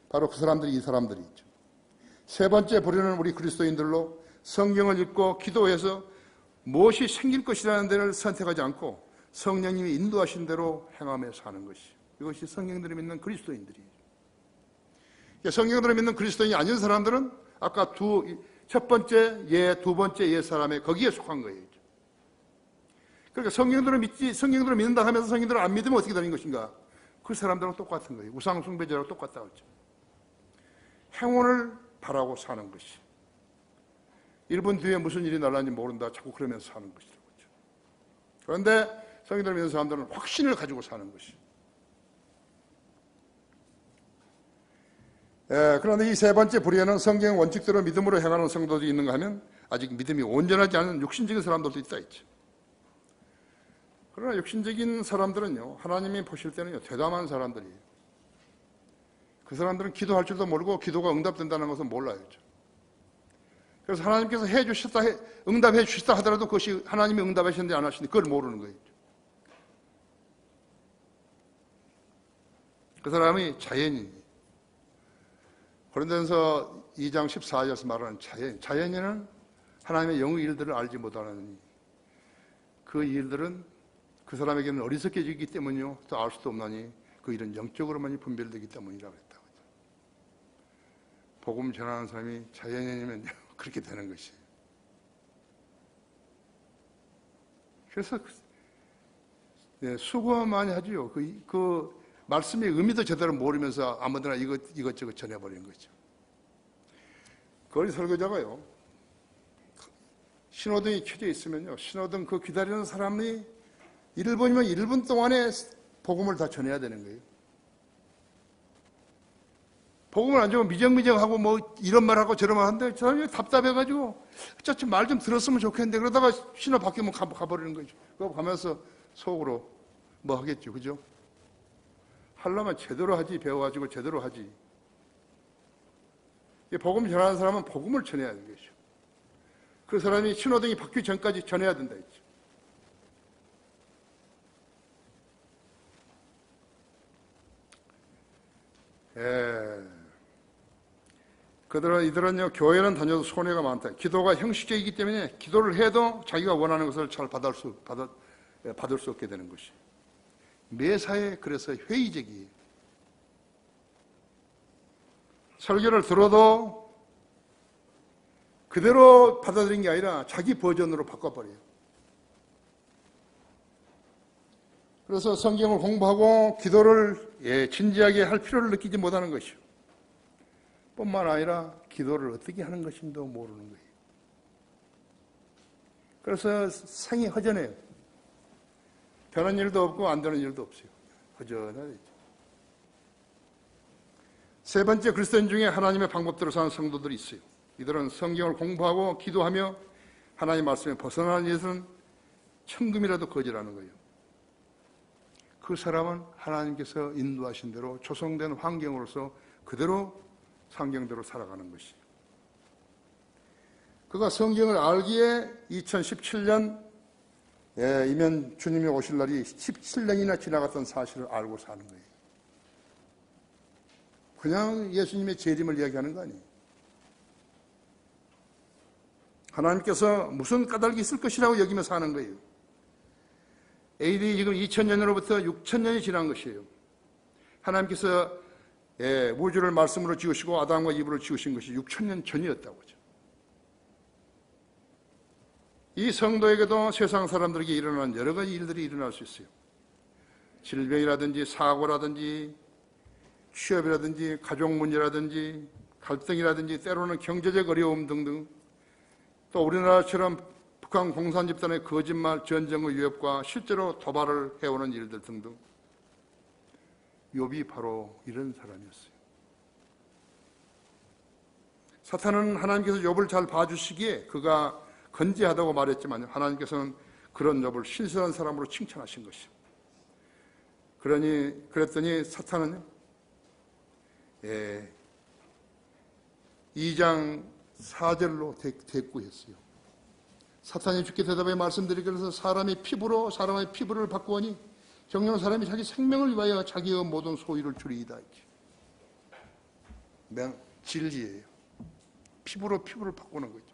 Speaker 1: 바로 그 사람들이 이 사람들이 있죠. 세 번째 부류는 우리 그리스도인들로 성경을 읽고 기도해서 무엇이 생길 것이라는 데를 선택하지 않고 성령님이 인도하신 대로 행하며 사는 것이. 이것이 성경들을 믿는 그리스도인들이에요. 성경들을 믿는 그리스도인이 아닌 사람들은 아까 첫 번째 예, 두 번째 예 사람의 거기에 속한 거예요. 그러니까 성경들을 믿는다 하면서 성경들을 안 믿으면 어떻게 되는 것인가? 그 사람들은 똑같은 거예요. 우상숭배자랑 똑같다고 했죠. 행운을 바라고 사는 것이. 1분 뒤에 무슨 일이 날라는지 모른다. 자꾸 그러면서 사는 것이라고 했죠. 그런데 성경들을 믿는 사람들은 확신을 가지고 사는 것이. 그런데 이 세 번째 부류에는 성경 원칙대로 믿음으로 행하는 성도들이 있는가 하면 아직 믿음이 온전하지 않은 육신적인 사람들도 있다 했죠. 그러나 육신적인 사람들은요, 하나님이 보실 때는요, 대담한 사람들이에요. 그 사람들은 기도할 줄도 모르고 기도가 응답된다는 것은 몰라요. 그래서 하나님께서 응답해 주시다 하더라도 그것이 하나님이 응답하셨는지 안 하셨는지 그걸 모르는 거예요. 그 사람이 자연인이에요. 고린도전서 2장 14절에서 말하는 자연인은 하나님의 영의 일들을 알지 못하느니 그 일들은 그 사람에게는 어리석게지기 때문이요 또 알 수도 없나니 그 일은 영적으로만이 분별되기 때문이라고 했다고. 복음 전하는 사람이 자연인이면 그렇게 되는 것이에요. 그래서 수고 많이 하죠. 그 말씀의 의미도 제대로 모르면서 아무데나 이것저것 전해버리는 거죠. 거리 설교자가요, 신호등이 켜져 있으면요, 신호등 그 기다리는 사람이 1분이면 1분 동안에 복음을 다 전해야 되는 거예요. 복음을 안 주면 미정미정하고 뭐 이런 말 하고 저런 말 하는데 저 사람이 답답해가지고 어차피 말 좀 들었으면 좋겠는데 그러다가 신호 바뀌면 가버리는 거죠. 그거 가면서 속으로 뭐 하겠죠. 그죠? 하려면 제대로 하지, 배워가지고 제대로 하지. 복음 전하는 사람은 복음을 전해야 하는 것이죠. 그 사람이 신호등이 바뀌기 전까지 전해야 된다 했죠. 이들은요, 교회는 다녀도 손해가 많다. 기도가 형식적이기 때문에 기도를 해도 자기가 원하는 것을 잘 받을 수 없게 되는 것이. 매사에 그래서 회의적이에요. 설교를 들어도 그대로 받아들인 게 아니라 자기 버전으로 바꿔버려요. 그래서 성경을 공부하고 기도를 진지하게 할 필요를 느끼지 못하는 것이요. 뿐만 아니라 기도를 어떻게 하는 것인지도 모르는 거예요. 그래서 생이 허전해요. 되는 일도 없고 안 되는 일도 없어요. 허전하죠. 세 번째 그리스도인 중에 하나님의 방법대로 사는 성도들이 있어요. 이들은 성경을 공부하고 기도하며 하나님의 말씀에 벗어나는 일은 천금이라도 거절하는 거예요. 그 사람은 하나님께서 인도하신 대로 조성된 환경으로서 그대로 성경대로 살아가는 것이. 그가 성경을 알기에 2017년 이면 주님이 오실 날이 17년이나 지나갔던 사실을 알고 사는 거예요. 그냥 예수님의 재림을 이야기하는 거 아니에요. 하나님께서 무슨 까닭이 있을 것이라고 여기며 사는 거예요. AD 지금 2000년으로부터 6000년이 지난 것이에요. 하나님께서 우주를 말씀으로 지으시고 아담과 이브로 지으신 것이 6000년 전이었다고 하죠. 이 성도에게도 세상 사람들에게 일어나는 여러 가지 일들이 일어날 수 있어요. 질병이라든지 사고라든지 취업이라든지 가족 문제라든지 갈등이라든지 때로는 경제적 어려움 등등, 또 우리나라처럼 북한 공산 집단의 거짓말, 전쟁의 위협과 실제로 도발을 해오는 일들 등등. 욥이 바로 이런 사람이었어요. 사탄은 하나님께서 욥을 잘 봐주시기에 그가 건재하다고 말했지만 하나님께서는 그런 욥을 신실한 사람으로 칭찬하신 것이요. 그랬더니 사탄은 2장 4절로 대꾸했어요. 사탄이 주께 대답해 말씀드리기로서 사람의 피부를 바꾸오니 정녕 사람이 자기 생명을 위하여 자기의 모든 소유를 줄이이다. 진리예요. 피부로 피부를 바꾸는 거죠.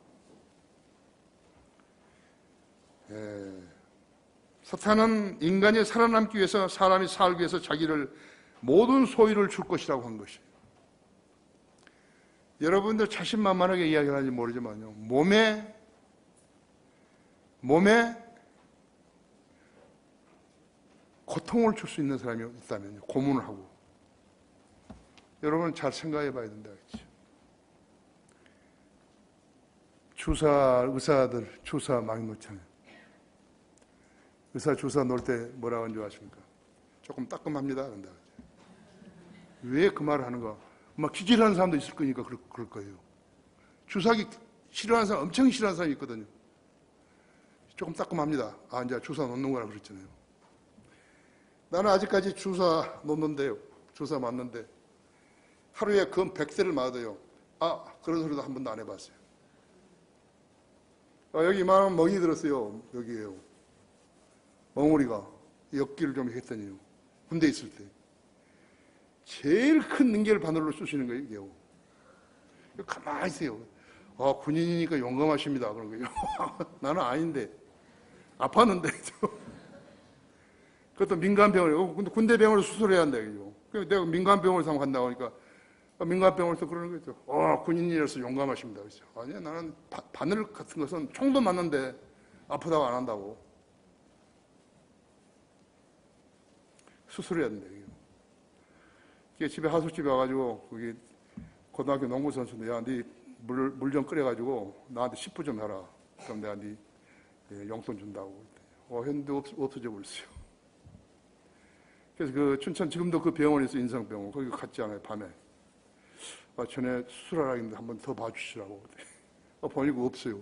Speaker 1: 사탄은 인간이 살아남기 위해서, 사람이 살기 위해서 자기를 모든 소유를 줄 것이라고 한 것이에요. 여러분들 자신만만하게 이야기하는지 모르지만요, 몸에 고통을 줄 수 있는 사람이 있다면요, 고문을 하고, 여러분 잘 생각해 봐야 된다. 의사들 주사 많이 놓잖아요. 의사 주사 놓을 때 뭐라고 하는 줄 아십니까? 조금 따끔합니다. 그런다. 왜 그 말을 하는가? 막 기질하는 사람도 있을 거니까 그럴 거예요. 주사기 싫어하는 사람, 엄청 싫어하는 사람이 있거든요. 조금 따끔합니다. 이제 주사 놓는 거라 그랬잖아요. 나는 아직까지 주사 놓는데요. 주사 맞는데 하루에 금 100대를 맞아요. 그런 소리도 한 번도 안 해봤어요. 여기 이만한 멍이 들었어요. 여기에요. 멍우리가 엮기를 좀 했더니요. 군대에 있을 때 제일 큰 능계를 바늘로 쑤시는 거예요. 이게요. 가만히 있어요. 군인이니까 용감하십니다. 그런 거예요. 나는 아닌데 아팠는데 그것도 민간병원에. 근데 군대병원을 수술해야 한다. 그래서 내가 민간병원에서 간다고 하니까 민간병원에서 그러는 거죠. 군인이라서 용감하십니다. 그래서 아니야, 나는 바늘 같은 것은 총도 맞는데 아프다고 안 한다고. 수술해야 된다. 집에 하숙집에 와가지고 거기 고등학교 농구 선수인데, 야, 네 물 좀 끓여가지고 나한테 10부 좀 해라. 그럼 내가 네 용돈 준다고. 했는데 없어져 버렸어요. 그래서 그 춘천 지금도 그 병원에서 인성병원 거기 갔지 않아요, 밤에. 전에 수술하라 했는데 한 번 더 봐주시라고. 보니까 없어요.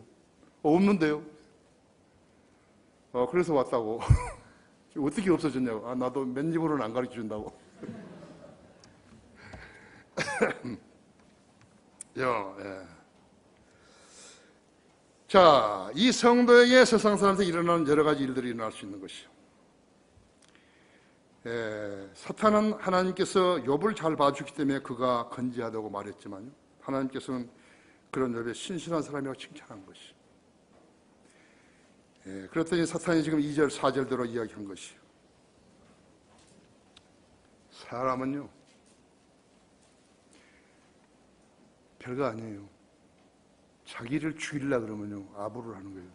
Speaker 1: 없는데요. 그래서 왔다고. 어떻게 없어졌냐고. 나도 맨입으로는 안 가르쳐 준다고. 자, 이 성도에게 세상 사람한테 일어나는 여러 가지 일들이 일어날 수 있는 것이요. 사탄은 하나님께서 욥을 잘 봐주기 때문에 그가 건지하다고 말했지만 하나님께서는 그런 욥의 신실한 사람이라고 칭찬한 것이. 그랬더니 사탄이 지금 2절 4절대로 이야기한 것이요. 사람은요, 별거 아니에요. 자기를 죽이려 그러면요, 아부를 하는 거예요.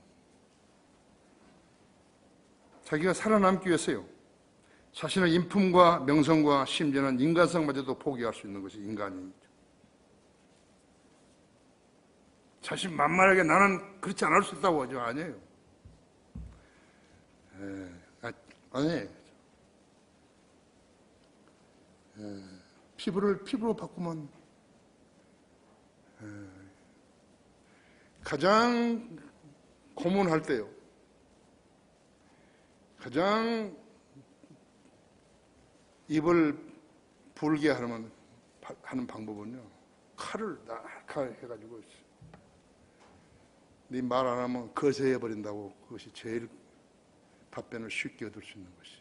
Speaker 1: 자기가 살아남기 위해서요, 자신의 인품과 명성과 심지어는 인간성마저도 포기할 수 있는 것이 인간이죠. 자신 만만하게 나는 그렇지 않을 수 있다고 하죠. 아니에요. 아니에요. 피부로 바꾸면 가장 고문할 때요, 가장 입을 불게 하는 방법은요, 칼을 날카롭게 해가지고 네 말 안 하면 거세해버린다고. 그것이 제일 답변을 쉽게 얻을 수 있는 것이.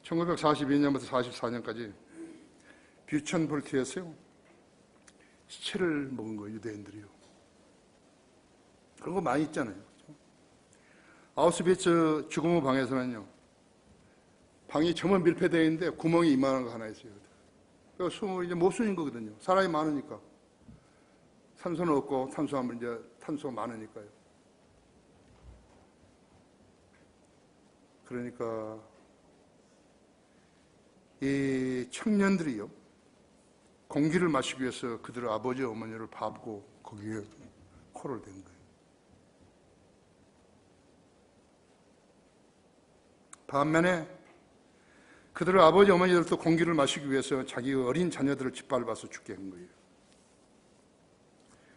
Speaker 1: (1942년부터) 44년까지 뷰천볼트에서요 시체를 먹은 거예요. 유대인들이요. 그런 거 많이 있잖아요. 아우슈비츠 죽음의 방에서는요, 방이 전부 밀폐되어 있는데 구멍이 이만한 거 하나 있어요. 그래서 숨을 이제 못 쉬는 거거든요. 사람이 많으니까. 산소는 없고 탄수화물 이제 탄소가 많으니까요. 그러니까 이 청년들이요, 공기를 마시기 위해서 그들 아버지 어머니를 밟고 거기에 코를 댄 거예요. 반면에 그들의 아버지 어머니들도 공기를 마시기 위해서 자기 어린 자녀들을 짓밟아서 죽게 한 거예요.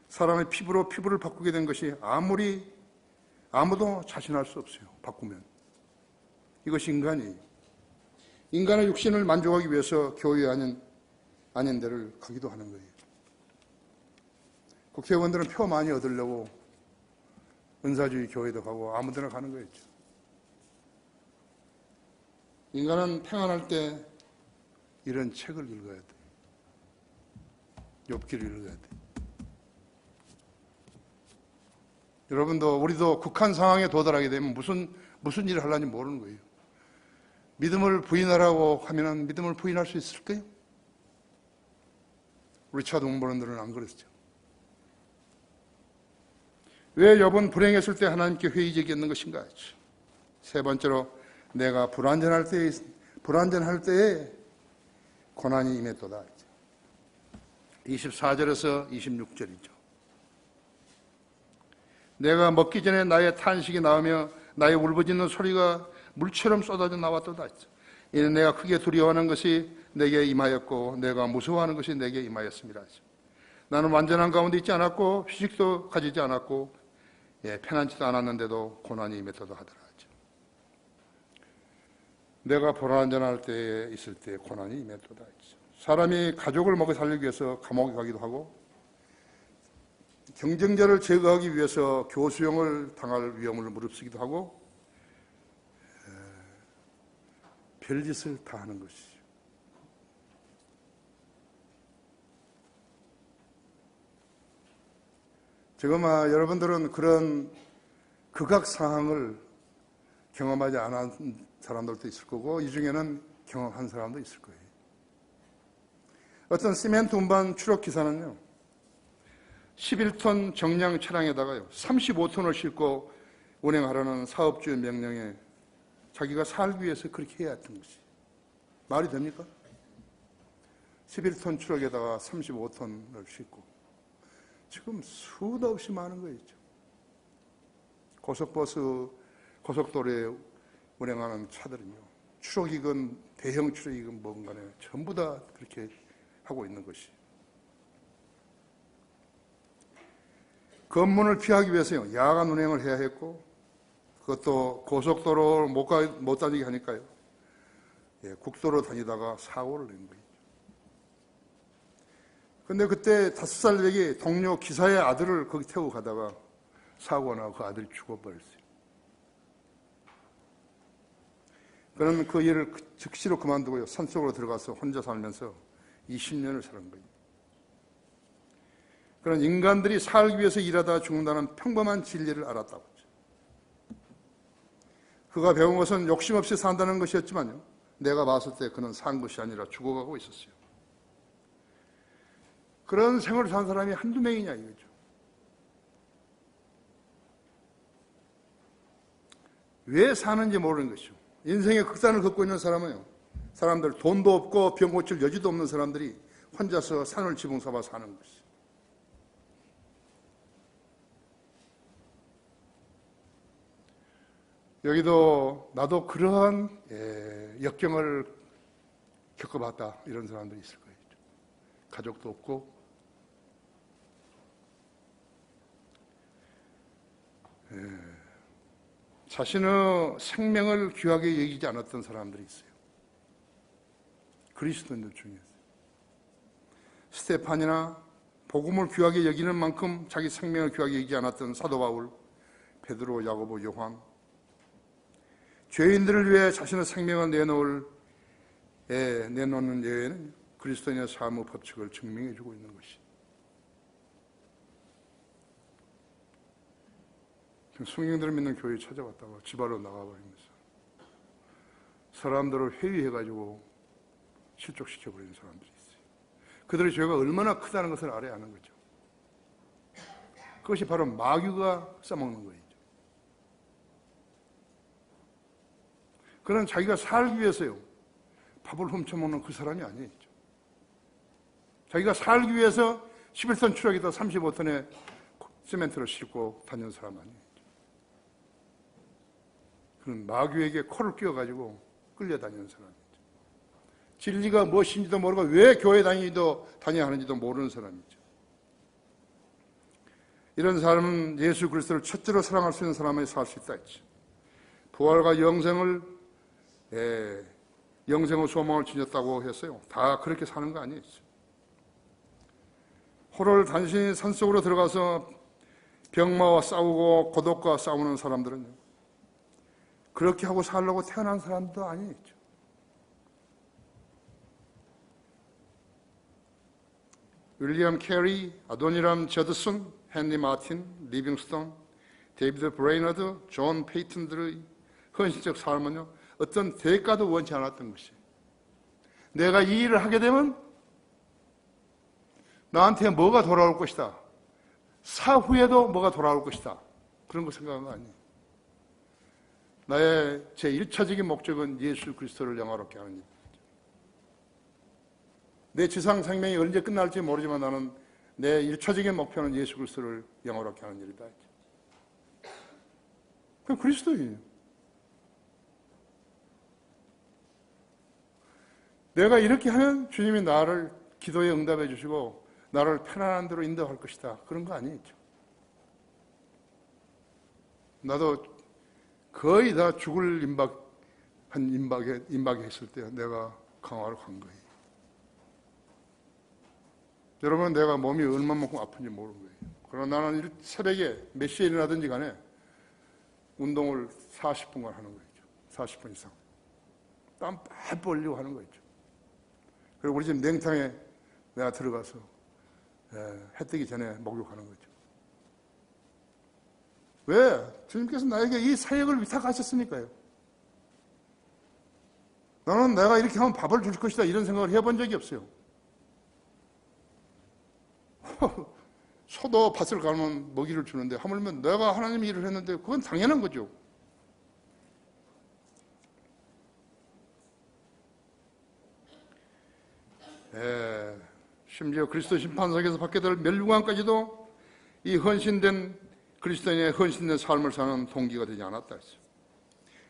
Speaker 1: 사람의 피부로 피부를 바꾸게 된 것이 아무도 자신할 수 없어요. 바꾸면. 이것이 인간이에요. 인간의 육신을 만족하기 위해서 교회 아닌 데를 가기도 하는 거예요. 국회의원들은 표 많이 얻으려고 은사주의 교회도 가고 아무 데나 가는 거였죠. 인간은 평안할 때 이런 책을 읽어야 돼. 욥기를 읽어야 돼. 여러분도 우리도 극한 상황에 도달하게 되면 무슨 일을 하려는지 모르는 거예요. 믿음을 부인하라고 하면 믿음을 부인할 수 있을까요? 리차드 웅버런들은 안 그랬죠. 왜 욥은 불행했을 때 하나님께 회의적이었는 것인가? 세 번째로, 내가 불완전할 때에 고난이 임했도다. 24절에서 26절이죠. 내가 먹기 전에 나의 탄식이 나오며 나의 울부짖는 소리가 물처럼 쏟아져 나왔도다. 이는 내가 크게 두려워하는 것이 내게 임하였고 내가 무서워하는 것이 내게 임하였습니다. 나는 완전한 가운데 있지 않았고 휴식도 가지지 않았고 편안치도 않았는데도 고난이 임했도다 하더라. 내가 불완전할 때에 있을 때 고난이 임했도다. 사람이 가족을 먹여 살리기 위해서 감옥에 가기도 하고 경쟁자를 제거하기 위해서 교수형을 당할 위험을 무릅쓰기도 하고 별짓을 다 하는 것이죠. 지금 여러분들은 그런 극악 상황을 경험하지 않은 사람들도 있을 거고 이 중에는 경험한 사람도 있을 거예요. 어떤 시멘트 운반 추록 기사는요, 11톤 정량 차량에다가요 35톤을 싣고 운행하라는 사업주의 명령에 자기가 살기 위해서 그렇게 해야 했던 것이 말이 됩니까? 11톤 추록에다가 35톤을 싣고 지금 수도 없이 많은 거예요. 고속도로에 운행하는 차들은요, 추록이건 대형 추록이건 뭔 간에 전부 다 그렇게 하고 있는 것이. 검문을 피하기 위해서요 야간 운행을 해야 했고 그것도 고속도로를 못 다니게 하니까요 국도로 다니다가 사고를 낸 거예요. 근데 그때 5살 되기 동료 기사의 아들을 거기 태우고 가다가 사고가 나고 그 아들이 죽어버렸어요. 그는 그 일을 즉시로 그만두고요 산속으로 들어가서 혼자 살면서 20년을 사는 거예요. 그런 인간들이 살기 위해서 일하다 죽는다는 평범한 진리를 알았다고 하죠. 그가 배운 것은 욕심 없이 산다는 것이었지만요 내가 봤을 때 그는 산 것이 아니라 죽어가고 있었어요. 그런 생활을 산 사람이 한두 명이냐 이거죠. 왜 사는지 모르는 것이죠. 인생의 극단을 걷고 있는 사람들 돈도 없고 병 고칠 여지도 없는 사람들이 혼자서 산을 지붕 삼아 사는 것이죠. 여기도 나도 그러한 역경을 겪어봤다 이런 사람들이 있을 거예요. 가족도 없고 자신의 생명을 귀하게 여기지 않았던 사람들이 있어요. 그리스도인들 중에서 스테판이나 복음을 귀하게 여기는 만큼 자기 생명을 귀하게 여기지 않았던 사도 바울, 베드로, 야고보, 요한, 죄인들을 위해 자신의 생명을 내놓는 예에는 그리스도인의 삶의 법칙을 증명해 주고 있는 것이. 성령들을 믿는 교회에 찾아왔다가 집안으로 나가버리면서 사람들을 회유해가지고 실족시켜버리는 사람들이 있어요. 그들의 죄가 얼마나 크다는 것을 알아야 하는 거죠. 그것이 바로 마귀가 써먹는 거예요. 그는 자기가 살기 위해서요, 밥을 훔쳐먹는 그 사람이 아니에요. 자기가 살기 위해서 11톤 추락에다 35톤의 시멘트를 싣고 다니는 사람 아니에요. 그는 마귀에게 코를 끼워가지고 끌려다니는 사람이죠. 진리가 무엇인지도 모르고 왜 교회 다녀야 하는지도 모르는 사람이죠. 이런 사람은 예수 그리스도를 첫째로 사랑할 수 있는 사람이 살 수 있다 했죠. 부활과 영생의 소망을 지녔다고 했어요. 다 그렇게 사는 거 아니에요. 호를 단신히 산속으로 들어가서 병마와 싸우고 고독과 싸우는 사람들은요, 그렇게 하고 살려고 태어난 사람도 아니죠. 윌리엄 캐리, 아도니람 저드슨, 헨리 마틴, 리빙스톤, 데이비드 브레이너드, 존 페이튼들의 헌신적 삶은요, 어떤 대가도 원치 않았던 것이에요. 내가 이 일을 하게 되면 나한테 뭐가 돌아올 것이다. 사후에도 뭐가 돌아올 것이다. 그런 거 생각한 거 아니에요. 나의 제 1차적인 목적은 예수 그리스도를 영화롭게 하는 일. 내 지상 생명이 언제 끝날지 모르지만 나는 내 1차적인 목표는 예수 그리스도를 영화롭게 하는 일이다. 그럼 그리스도예요. 내가 이렇게 하면 주님이 나를 기도에 응답해 주시고 나를 편안한 대로 인도할 것이다. 그런 거 아니죠. 나도 거의 다 죽을 임박에 했을 때 내가 강화로 간 거예요. 여러분, 내가 몸이 얼마만큼 아픈지 모르는 거예요. 그러나 나는 새벽에 몇 시에 일어나든지 간에 운동을 40분간 하는 거죠. 40분 이상. 땀 뻘뻘 흘리고 하는 거죠. 그리고 우리 집 냉탕에 내가 들어가서 해 뜨기 전에 목욕하는 거죠. 왜? 주님께서 나에게 이 사역을 위탁하셨으니까요. 나는 내가 이렇게 하면 밥을 줄 것이다 이런 생각을 해본 적이 없어요. 소도 밭을 가면 먹이를 주는데 하물며 내가 하나님의 일을 했는데 그건 당연한 거죠. 심지어 그리스도 심판석에서 받게 될 멸류관까지도 이 헌신된 그리스도인의 헌신된 삶을 사는 동기가 되지 않았다 했어요.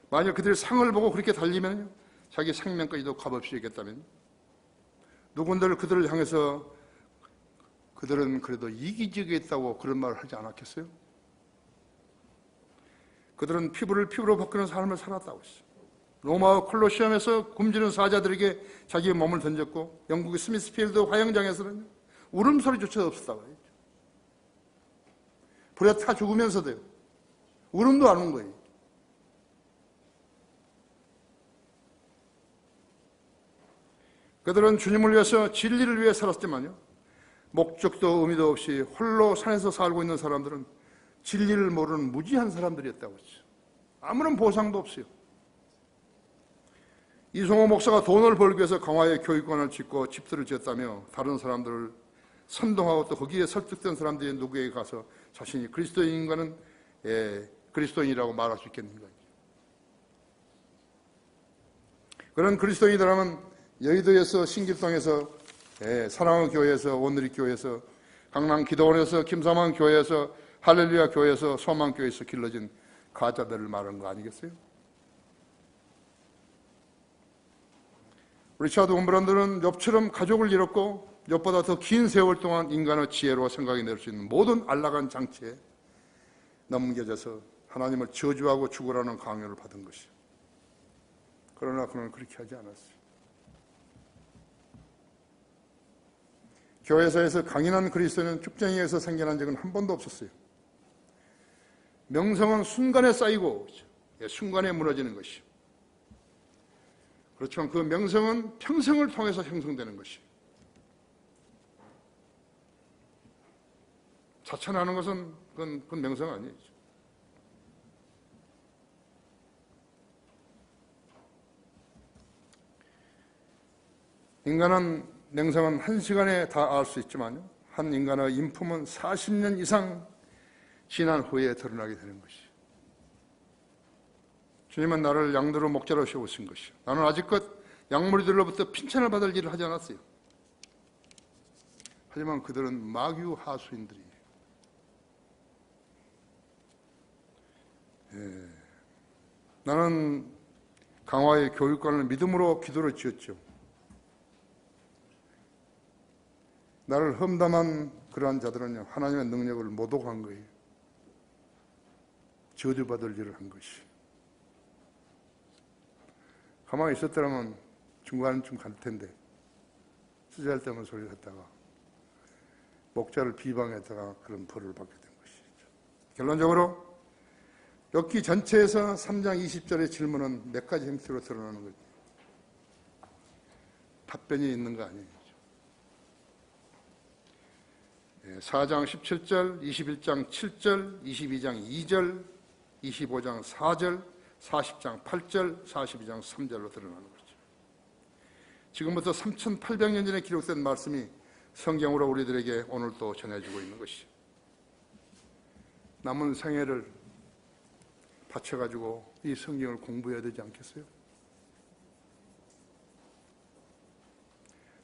Speaker 1: 만약 그들의 상을 보고 그렇게 달리면 자기 생명까지도 값없이 여겼다면 누군들 그들을 향해서 그들은 그래도 이기적이었다고 그런 말을 하지 않았겠어요? 그들은 피부를 피부로 바꾸는 삶을 살았다고 했어요. 로마 콜로시움에서 굶주린 사자들에게 자기의 몸을 던졌고 영국의 스미스필드 화영장에서는 울음소리조차 없었다고 했죠. 불에 타 죽으면서도요. 울음도 안 온 거예요. 그들은 주님을 위해서 진리를 위해 살았지만요. 목적도 의미도 없이 홀로 산에서 살고 있는 사람들은 진리를 모르는 무지한 사람들이었다고 했죠. 아무런 보상도 없어요. 이송호 목사가 돈을 벌기 위해서 강화에 교육관을 짓고 집들을 지었다며 다른 사람들을 선동하고 또 거기에 설득된 사람들이 누구에게 가서 자신이 그리스도인과는 그리스도인이라고 말할 수 있겠는가. 그런 그리스도인이라면 여의도에서 신길동에서 사랑의 교회에서 온누리 교회에서 강남 기도원에서 김사만 교회에서 할렐루야 교회에서 소망 교회에서 길러진 가짜들을 말하는 거 아니겠어요? 리차드 홈브란드는 욥처럼 가족을 잃었고 욥보다 더 긴 세월 동안 인간의 지혜로 생각이 낼 수 있는 모든 안락한 장치에 넘겨져서 하나님을 저주하고 죽으라는 강요를 받은 것이요. 그러나 그는 그렇게 하지 않았어요. 교회사에서 강인한 그리스도인은 쭉정이에 의해서 생겨난 적은 한 번도 없었어요. 명성은 순간에 쌓이고 순간에 무너지는 것이요. 그렇지만 그 명성은 평생을 통해서 형성되는 것이요. 자천하는 것은 그건 명성 아니죠. 인간은 명성은 한 시간에 다 알 수 있지만 한 인간의 인품은 40년 이상 지난 후에 드러나게 되는 것이요. 주님은 나를 양들로 목자로 세우신 것이요. 나는 아직껏 양무리들로부터 핀찬을 받을 일을 하지 않았어요. 하지만 그들은 마귀하수인들이에요. 나는 강화의 교육관을 믿음으로 기도를 지었죠. 나를 험담한 그러한 자들은요, 하나님의 능력을 모독한 거예요. 저주받을 일을 한 것이. 가만히 있었더라면 중간쯤 갈 텐데, 쓰잘데없는 소리를 했다가 목자를 비방했다가 그런 벌을 받게 된 것이죠. 결론적으로 욥기 전체에서 3장 20절의 질문은 몇 가지 형태로 드러나는 거죠. 답변이 있는 거 아니에요. 4장 17절, 21장 7절, 22장 2절, 25장 4절, 40장 8절, 42장 3절로 드러나는 거죠. 지금부터 3,800년 전에 기록된 말씀이 성경으로 우리들에게 오늘도 전해지고 있는 것이죠. 남은 생애를 바쳐가지고 이 성경을 공부해야 되지 않겠어요?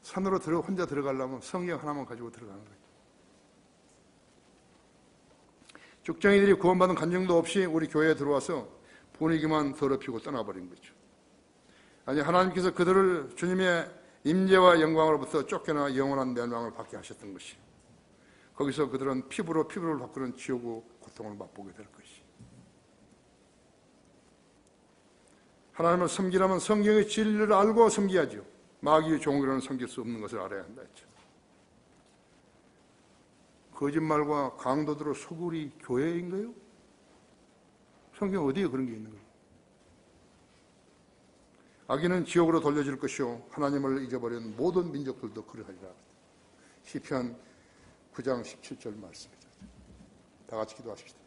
Speaker 1: 산으로 혼자 들어가려면 성경 하나만 가지고 들어가는 거예요. 죽정이들이 구원받은 간증도 없이 우리 교회에 들어와서 분위기만 더럽히고 떠나버린 거죠. 아니, 하나님께서 그들을 주님의 임재와 영광으로부터 쫓겨나 영원한 멸망을 받게 하셨던 것이, 거기서 그들은 피부로 피부를 바꾸는 지옥의 고통을 맛보게 될 것이. 하나님을 섬기려면 성경의 진리를 알고 섬겨야죠. 마귀의 종으로는 섬길 수 없는 것을 알아야 한다 했죠. 거짓말과 강도들의 소굴이 교회인가요? 성경 어디에 그런 게 있는 거예요? 악인은 지옥으로 돌려질 것이요 하나님을 잊어버린 모든 민족들도 그러하리라. 시편 9장 17절 말씀입니다. 다 같이 기도하십시다.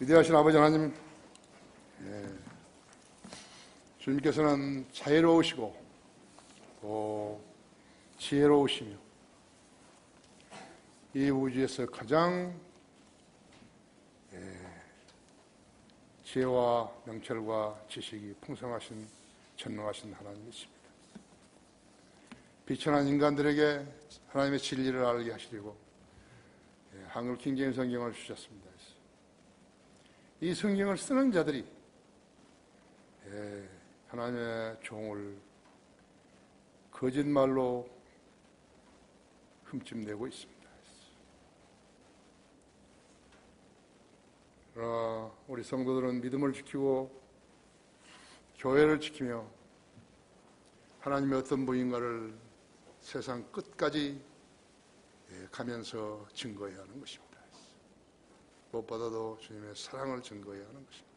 Speaker 1: 위대하신 아버지 하나님, 주님께서는 자애로우시고 또 지혜로우시며 이 우주에서 가장 지혜와 명철과 지식이 풍성하신 전능하신 하나님이십니다. 비천한 인간들에게 하나님의 진리를 알게 하시려고 한글 킹제임스 성경을 주셨습니다. 이 성경을 쓰는 자들이 하나님의 종을 거짓말로 흠집내고 있습니다. 그러나 우리 성도들은 믿음을 지키고 교회를 지키며 하나님의 어떤 분인가를 세상 끝까지 가면서 증거해야 하는 것입니다. 무엇보다도 주님의 사랑을 증거해야 하는 것입니다.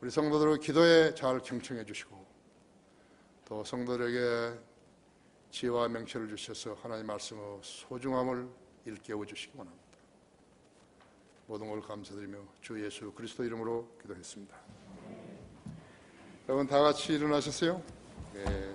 Speaker 1: 우리 성도들의 기도에 잘 경청해 주시고 또 성도들에게 지혜와 명철을 주셔서 하나님의 말씀의 소중함을 일깨워 주시기 원합니다. 모든 걸 감사드리며 주 예수 그리스도 이름으로 기도했습니다. 여러분 다 같이 일어나셨어요? 네.